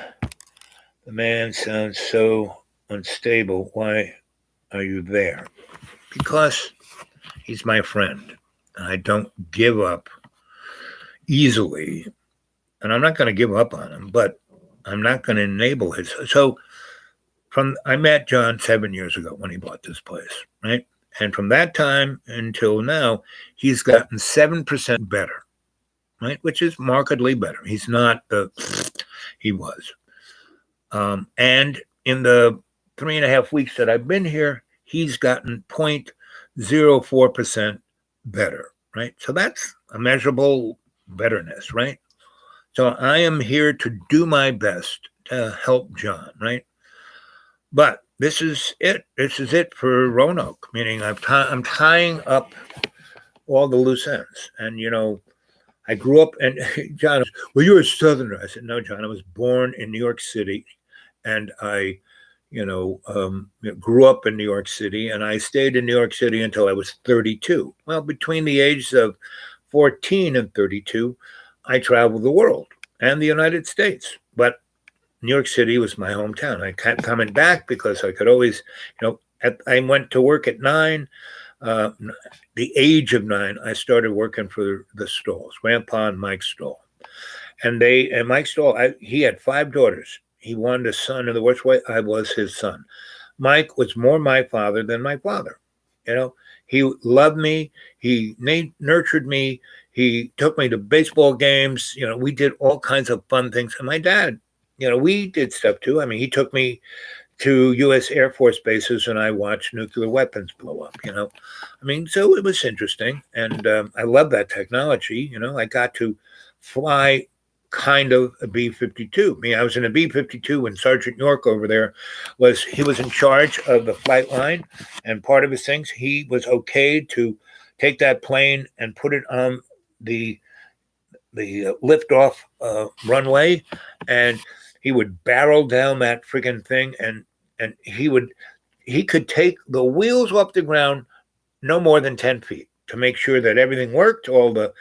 The man sounds so unstable. Why are you there? Because he's my friend. And I don't give up easily. And I'm not going to give up on him, but I'm not going to enable his. So I met John 7 years ago when he bought this place, right? And from that time until now, he's gotten 7% better, right? Which is markedly better. He's not he was. And in the 3.5 weeks that I've been here, he's gotten 0.04% better, right? So that's a measurable betterness, right? So I am here to do my best to help John, right? But this is it. This is it for Roanoke, meaning I'm tying up all the loose ends. And, I grew up, and John, well, you're a Southerner. I said, no, John, I was born in New York City, and I grew up in New York City, and I stayed in New York City until I was 32. Well, between the ages of 14 and 32, I traveled the world and the United States. But New York City was my hometown. I kept coming back because I could always, I went to work at 9. Uh, the age of 9, I started working for the Stalls, Grandpa and Mike Stall. And Mike Stall, he had 5 daughters. He wanted a son in the worst way. I was his son. Mike was more my father than my father. He loved me. He nurtured me. He took me to baseball games. We did all kinds of fun things. And my dad, we did stuff too. I mean, he took me to U.S. Air Force bases and I watched nuclear weapons blow up. I mean, so it was interesting. And I love that technology. I got to fly kind of a B-52. I mean, I was in a B-52 when Sergeant York over there he was in charge of the flight line, and part of his things, he was okay to take that plane and put it on the liftoff runway, and he would barrel down that friggin' thing, and he could take the wheels off the ground no more than 10 feet to make sure that everything worked, all the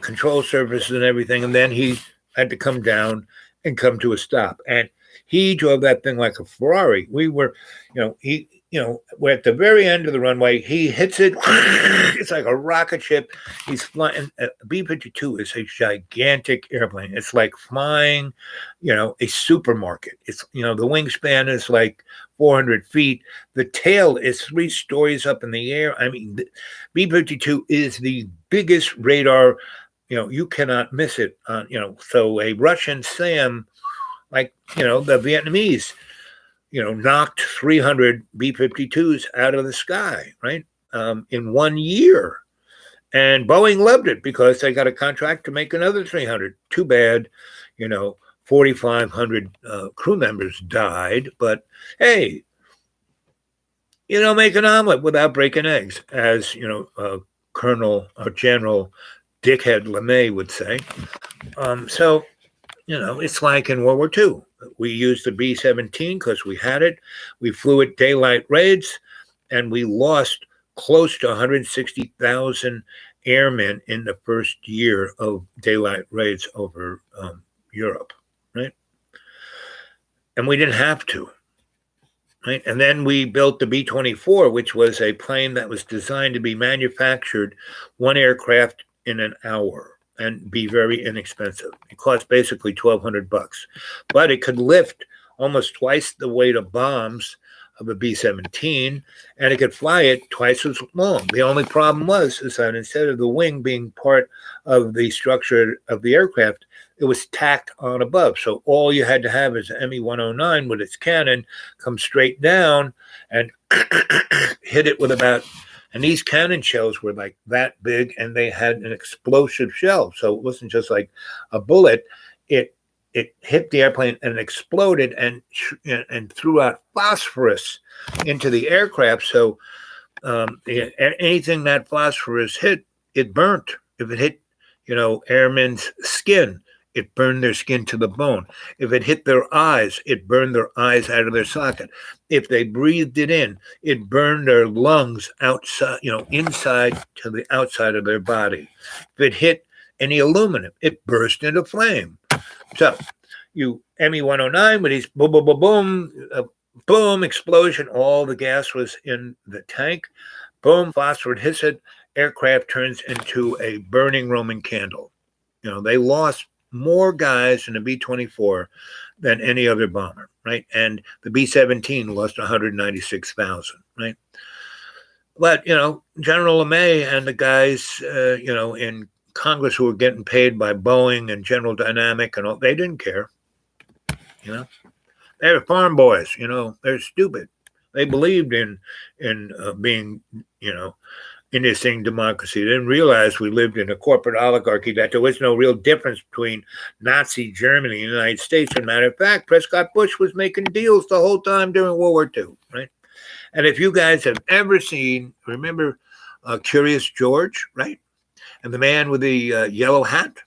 control surfaces and everything, and then he had to come down and come to a stop. And he drove that thing like a Ferrari. We were, we're at the very end of the runway. He hits it. It's like a rocket ship. He's flying. B-52 is a gigantic airplane. It's like flying, a supermarket. It's, the wingspan is like 400 feet. The tail is 3 stories up in the air. I mean, B-52 is the biggest radar. You cannot miss it. So a Russian SAM, like, the Vietnamese, knocked 300 B-52s out of the sky, right, in 1 year. And Boeing loved it because they got a contract to make another 300. Too bad, 4,500 crew members died. But, hey, you don't make an omelet without breaking eggs, as, Colonel or General Dickhead LeMay would say. So, it's like in World War II. We used the B-17 because we had it. We flew it daylight raids, and we lost close to 160,000 airmen in the first year of daylight raids over Europe, right? And we didn't have to, right? And then we built the B-24, which was a plane that was designed to be manufactured 1 aircraft in an hour and be very inexpensive. It cost basically $1,200, but it could lift almost twice the weight of bombs of a B-17, and it could fly it twice as long. The only problem is that instead of the wing being part of the structure of the aircraft, it was tacked on above. So all you had to have is an ME-109 with its cannon come straight down and hit it with and these cannon shells were like that big, and they had an explosive shell. So it wasn't just like a bullet. It hit the airplane and exploded and threw out phosphorus into the aircraft. So anything that phosphorus hit, it burnt. If it hit, airmen's skin, it burned their skin to the bone. If it hit their eyes, it burned their eyes out of their socket. If they breathed it in, it burned their lungs outside, inside to the outside of their body. If it hit any aluminum, it burst into flame. So you ME-109 with these boom, boom, boom, boom, boom, explosion. All the gas was in the tank. Boom, phosphorus hits it. Aircraft turns into a burning Roman candle. They lost more guys in the B-24 than any other bomber, right? And the B-17 lost 196,000, right? But, General LeMay and the guys, in Congress who were getting paid by Boeing and General Dynamic and all, they didn't care, They were farm boys, they're stupid. They believed in being, in this thing, democracy. They didn't realize we lived in a corporate oligarchy, that there was no real difference between Nazi Germany and the United States. As a matter of fact, Prescott Bush was making deals the whole time during World War II, right? And if you guys have ever seen, remember Curious George, right? And the man with the yellow hat?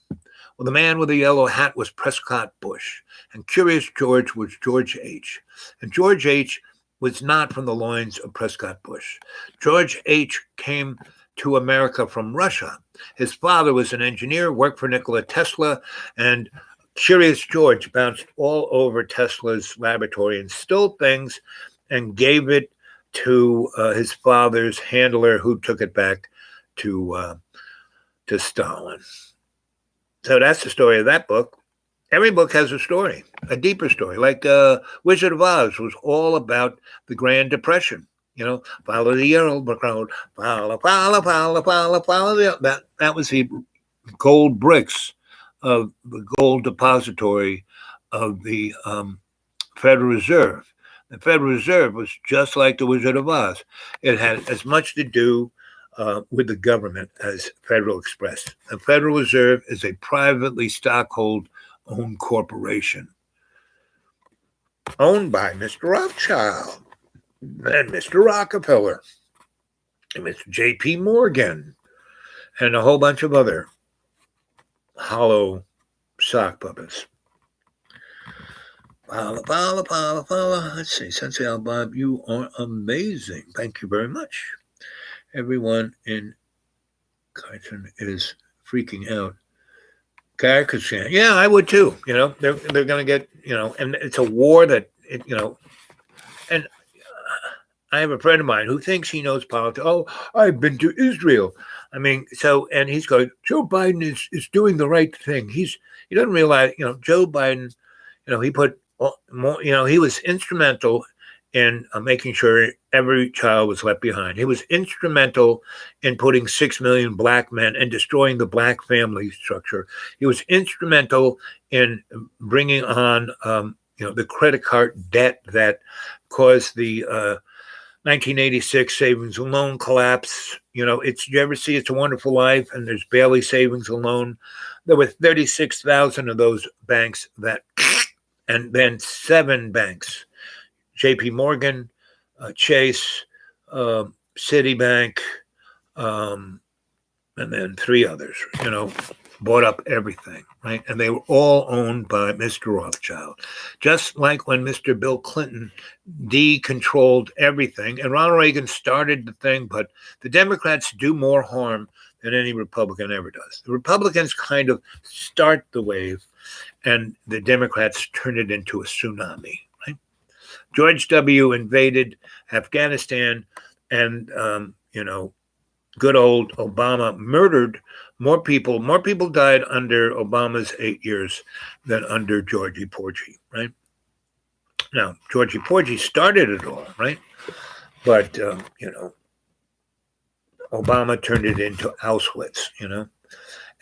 Well, the man with the yellow hat was Prescott Bush. And Curious George was George H. And George H. was not from the loins of Prescott Bush. George H. came to America from Russia. His father was an engineer, worked for Nikola Tesla, and Curious George bounced all over Tesla's laboratory and stole things and gave it to his father's handler, who took it back to Stalin. So that's the story of that book. Every book has a story, a deeper story. Like Wizard of Oz was all about the Grand Depression. Follow the yellow road, follow. That was the gold bricks of the gold depository of the Federal Reserve. The Federal Reserve was just like the Wizard of Oz. It had as much to do with the government as Federal Express. The Federal Reserve is a privately stockhold-owned corporation owned by Mr. Rothschild and Mr. Rockefeller and Mr. J.P. Morgan and a whole bunch of other hollow sock puppets. Paula. Let's see. Sensei Al Bob, you are amazing. Thank you very much. Everyone in Carson is freaking out. Kazakhstan. Yeah, I would too. They're going to get, and it's a war that, and I have a friend of mine who thinks he knows politics. Oh, I've been to Israel. I mean, and he's going, Joe Biden is doing the right thing. He doesn't realize, Joe Biden, he put more, he was instrumental in making sure every child was left behind. He was instrumental in putting 6 million black men and destroying the black family structure. He was instrumental in bringing on, the credit card debt that caused the 1986 savings and loan collapse. You ever see It's a Wonderful Life, and there's Bailey Savings and Loan. There were 36,000 of those banks and then 7 banks, J.P. Morgan, Chase, Citibank, and then 3 others, bought up everything, right? And they were all owned by Mr. Rothschild. Just like when Mr. Bill Clinton controlled everything, and Ronald Reagan started the thing, but the Democrats do more harm than any Republican ever does. The Republicans kind of start the wave, and the Democrats turn it into a tsunami, right? George W. invaded Afghanistan, and, good old Obama murdered more people. More people died under Obama's 8 years than under Georgie Porgy, right? Now, Georgie Porgy started it all, right? But, Obama turned it into Auschwitz,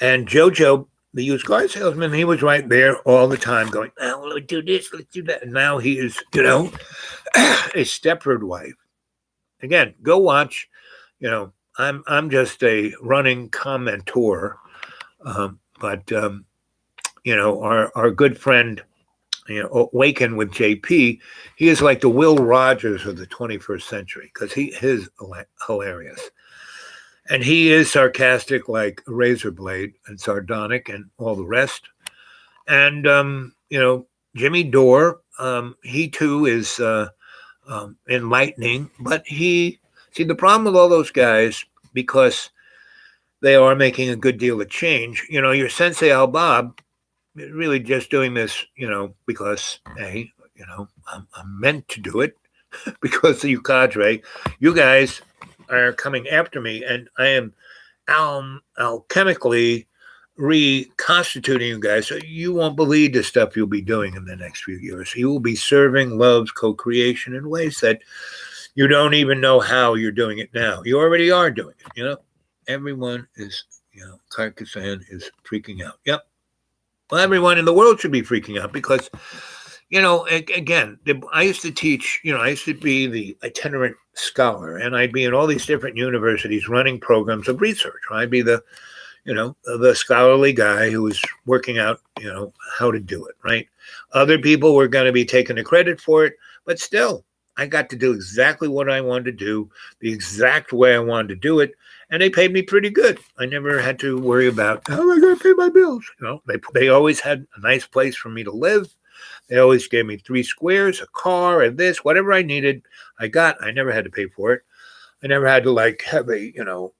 And JoJo, the used car salesman, he was right there all the time going, oh, let's do this, let's do that. And now he is, a Stepford wife. Again, go watch, I'm just a running commentor, but our good friend, Awaken with JP, he is like the Will Rogers of the 21st century because he is hilarious. And he is sarcastic like a razor blade and sardonic and all the rest. And, Jimmy Dore, he too is enlightening, but the problem with all those guys, because they are making a good deal of change, your Sensei Al Bob really just doing this, because, hey, I'm meant to do it because of you cadre. You guys are coming after me, and I am alchemically reconstituting you guys, so you won't believe the stuff you'll be doing in the next few years. You will be serving love's co-creation in ways that you don't even know how you're doing it now. You already are doing it, Everyone is, Kyrgyzstan is freaking out. Yep. Well, everyone in the world should be freaking out because, again, I used to teach, I used to be the itinerant scholar, and I'd be in all these different universities running programs of research. I'd be the scholarly guy who was working out, how to do it, right? Other people were going to be taking the credit for it, but still, I got to do exactly what I wanted to do, the exact way I wanted to do it, and they paid me pretty good. I never had to worry about, how am I going to pay my bills? They always had a nice place for me to live. They always gave me 3 squares, a car, and this, whatever I needed, I got. I never had to pay for it. I never had to like have a,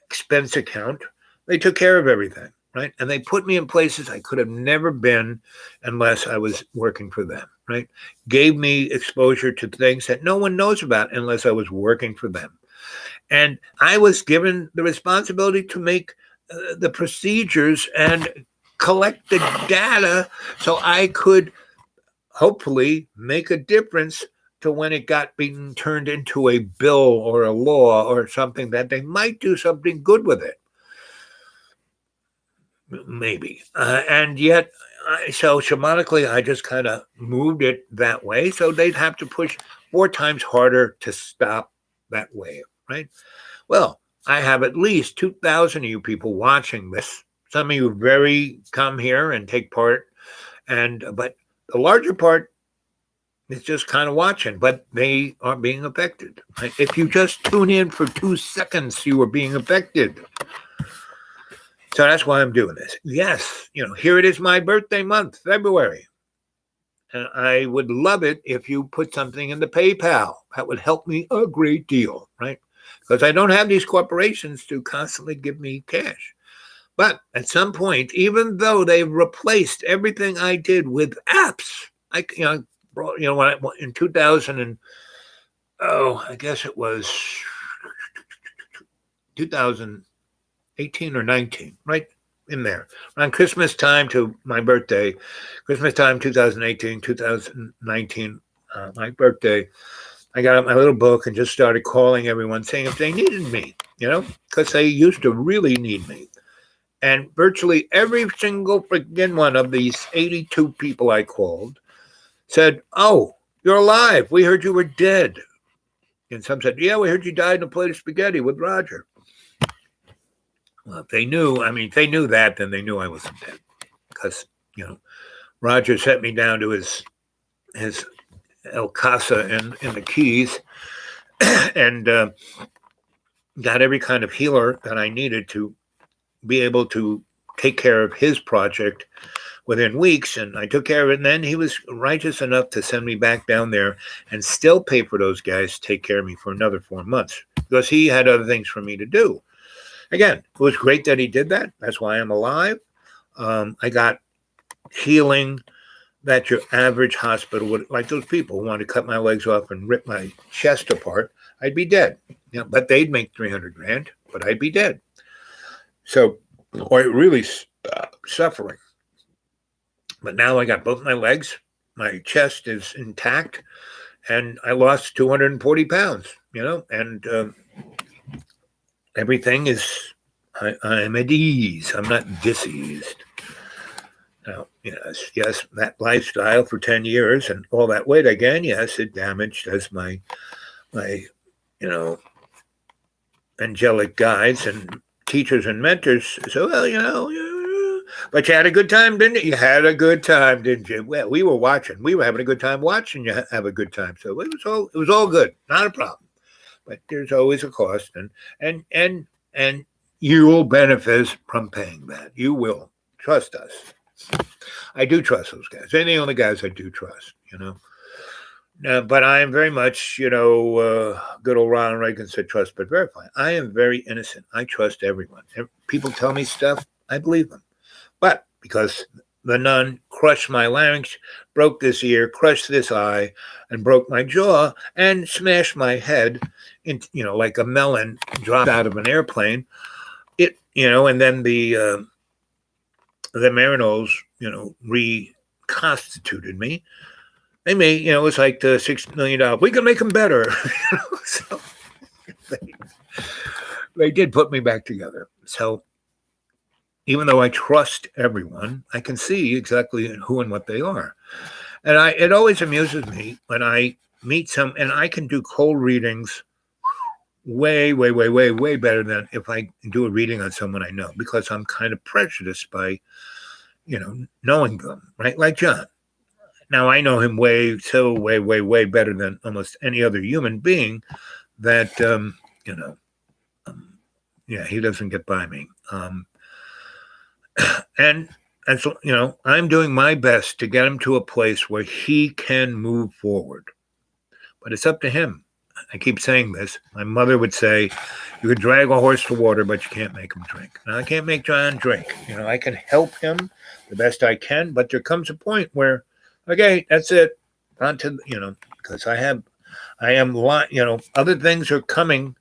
expense account. They took care of everything, right? And they put me in places I could have never been unless I was working for them, right? Gave me exposure to things that no one knows about unless I was working for them. And I was given the responsibility to make the procedures and collect the data so I could hopefully make a difference to when it got being turned into a bill or a law or something that they might do something good with it. Maybe. And yet, so shamanically, I just kind of moved it that way. So they'd have to push 4 times harder to stop that wave, right? Well, I have at least 2,000 of you people watching this. Some of you very come here and take part. But the larger part is just kind of watching, but they are being affected. Right? If you just tune in for 2 seconds, you are being affected. So that's why I'm doing this. Yes, here it is, my birthday month, February. And I would love it if you put something in the PayPal. That would help me a great deal, right? Because I don't have these corporations to constantly give me cash. But at some point, even though they've replaced everything I did with apps, in 2000 and I guess it was 2018 or 19, right in there, around Christmas time to my birthday, Christmas time 2018, 2019, my birthday. I got out my little book and just started calling everyone, saying if they needed me, because they used to really need me. And virtually every single freaking one of these 82 people I called said, "Oh, you're alive. We heard you were dead." And some said, "Yeah, we heard you died in a plate of spaghetti with Roger." Well, if they knew that, then they knew I wasn't dead. Because, Roger set me down to his El Casa in the Keys and got every kind of healer that I needed to be able to take care of his project within weeks. And I took care of it. And then he was righteous enough to send me back down there and still pay for those guys to take care of me for another 4 months because he had other things for me to do. Again, it was great that he did that. That's why I'm alive. I got healing that your average hospital would, like those people who want to cut my legs off and rip my chest apart, I'd be dead. But they'd make $300,000, but I'd be dead. So, or really suffering. But now I got both my legs, my chest is intact, and I lost 240 pounds, and everything is, I'm at ease. I'm not diseased. Now, yes, that lifestyle for 10 years and all that weight again, yes, it damaged as my angelic guides and teachers and mentors. So, well, but you had a good time, didn't you? You had a good time, didn't you? Well, we were watching. We were having a good time watching you have a good time. So it was all good. Not a problem. But there's always a cost, and you will benefit from paying that. You will. Trust us. I do trust those guys. They're the only guys I do trust, but I am very much, good old Ronald Reagan said, trust but verify. I am very innocent. I trust everyone. If people tell me stuff, I believe them. But because the nun crushed my larynx, broke this ear, crushed this eye, and broke my jaw, and smashed my head, like a melon dropped out of an airplane, and then the Marinos, reconstituted me. They made, it was like the $6 million. We can make them better. So they did put me back together. So even though I trust everyone, I can see exactly who and what they are. And it always amuses me when I meet some, and I can do cold readings way, way, way, way, way better than if I do a reading on someone I know, because I'm kind of prejudiced by, knowing them, right? Like John. Now I know him way, way, way better than almost any other human being that, he doesn't get by me. And And so, I'm doing my best to get him to a place where he can move forward. But it's up to him. I keep saying this. My mother would say, you can drag a horse to water, but you can't make him drink. Now, I can't make John drink. I can help him the best I can, but there comes a point where, okay, that's it. On to, because I am, other things are coming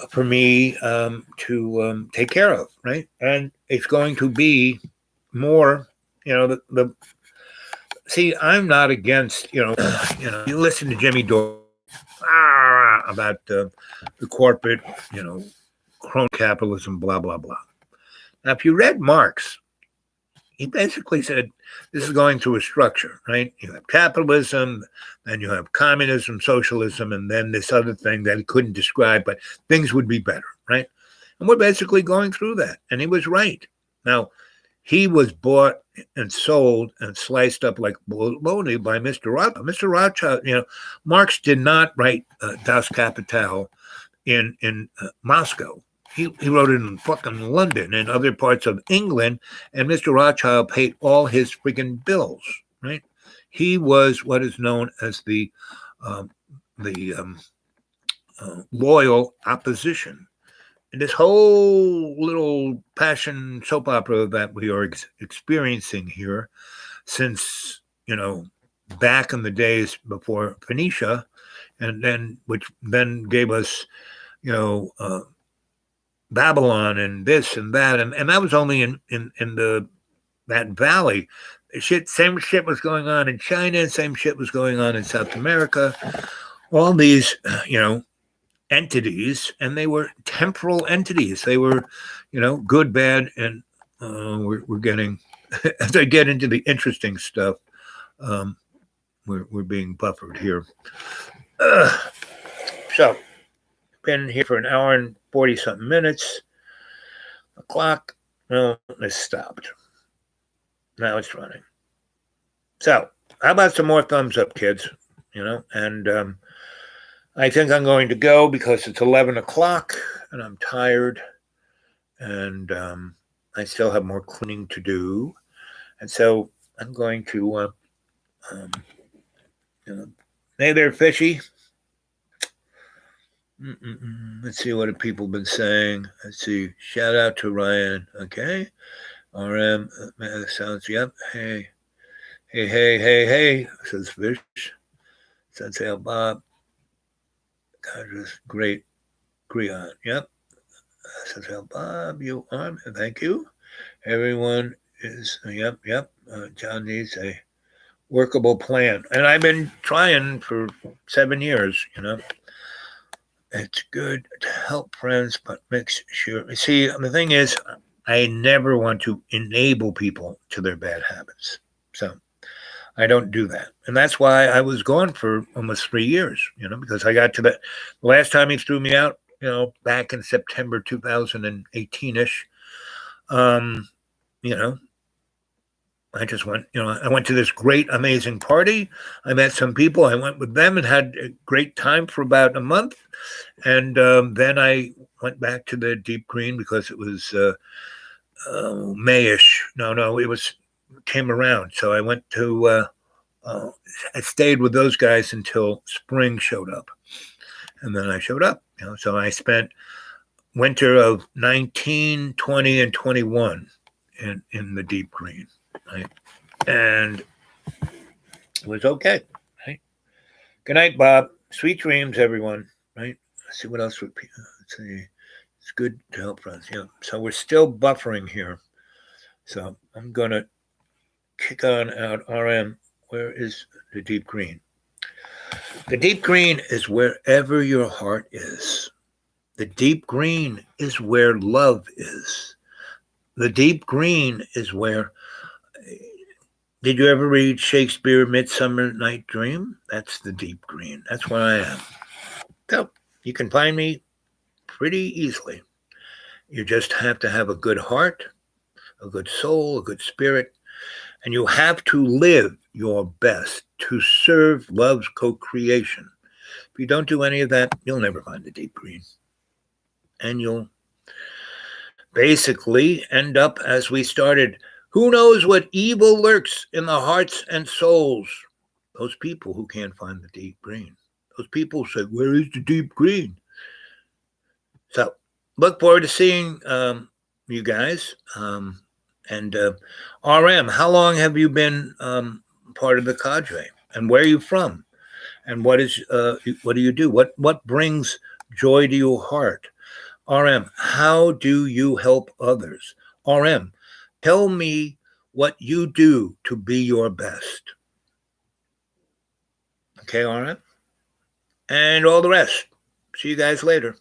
for me to take care of, right? And it's going to be more, see, I'm not against, you listen to Jimmy Dore about the corporate, crony capitalism, blah, blah, blah. Now, if you read Marx, he basically said this is going through a structure, right? You have capitalism, then you have communism, socialism, and then this other thing that he couldn't describe, but things would be better, right? And we're basically going through that. And he was right. Now, he was bought and sold and sliced up like bologna by Mr. Rothschild. Mr. Rothschild, Marx did not write Das Kapital in Moscow. He wrote it in fucking London and other parts of England, and Mr. Rothschild paid all his friggin' bills, right? He was what is known as the loyal opposition. And this whole little passion soap opera that we are experiencing here since, back in the days before Phoenicia, and then which then gave us, Babylon and this and that, and that was only in that valley. Same shit was going on in China, same shit was going on in South America. All these, entities, and they were temporal entities. They were, good, bad, and we're getting, as I get into the interesting stuff, we're being buffered here. So, been here for an hour and 40-something minutes. The clock, it's stopped. Now it's running. So, how about some more thumbs up, kids? And I think I'm going to go because it's 11 o'clock and I'm tired and I still have more cleaning to do. And so I'm going to, hey there, fishy. Let's see what have people been saying. Let's see. Shout out to Ryan. Okay. RM sounds, yep. Hey, says Fish. Says Hail Bob. God, just great. Grion. Yep. Says Hail Bob. You on. Thank you. Everyone is, yep. John needs a workable plan. And I've been trying for 7 years, It's good to help friends, but make sure. See, the thing is, I never want to enable people to their bad habits. So I don't do that. And that's why I was gone for almost 3 years, because I got to the last time he threw me out, back in September 2018-ish. I just went, I went to this great, amazing party. I met some people. I went with them and had a great time for about a month. And then I went back to the deep green because it was Mayish. No, it came around. So I went to, I stayed with those guys until spring showed up. And then I showed up, so I spent winter of 19, 20, and 21 in the deep green. Right? And it was okay. Right? Good night, Bob. Sweet dreams, everyone. Right? Let's see what else would be. Let's see. It's good to help friends. Yeah. So we're still buffering here. So I'm gonna kick on out. RM. Where is the deep green? The deep green is wherever your heart is. The deep green is where love is. The deep green is where. Did you ever read Shakespeare, Midsummer Night Dream? That's the deep green. That's where I am. So you can find me pretty easily. You just have to have a good heart, a good soul, a good spirit, and you have to live your best to serve love's co-creation. If you don't do any of that, you'll never find the deep green. And you'll basically end up as we started Who knows what evil lurks in the hearts and souls? Those people who can't find the deep green. Those people say, where is the deep green? So look forward to seeing you guys. And RM, how long have you been part of the cadre? And where are you from? And what do you do? What brings joy to your heart? RM, how do you help others? RM, tell me what you do to be your best. Okay, RM? And all the rest. See you guys later.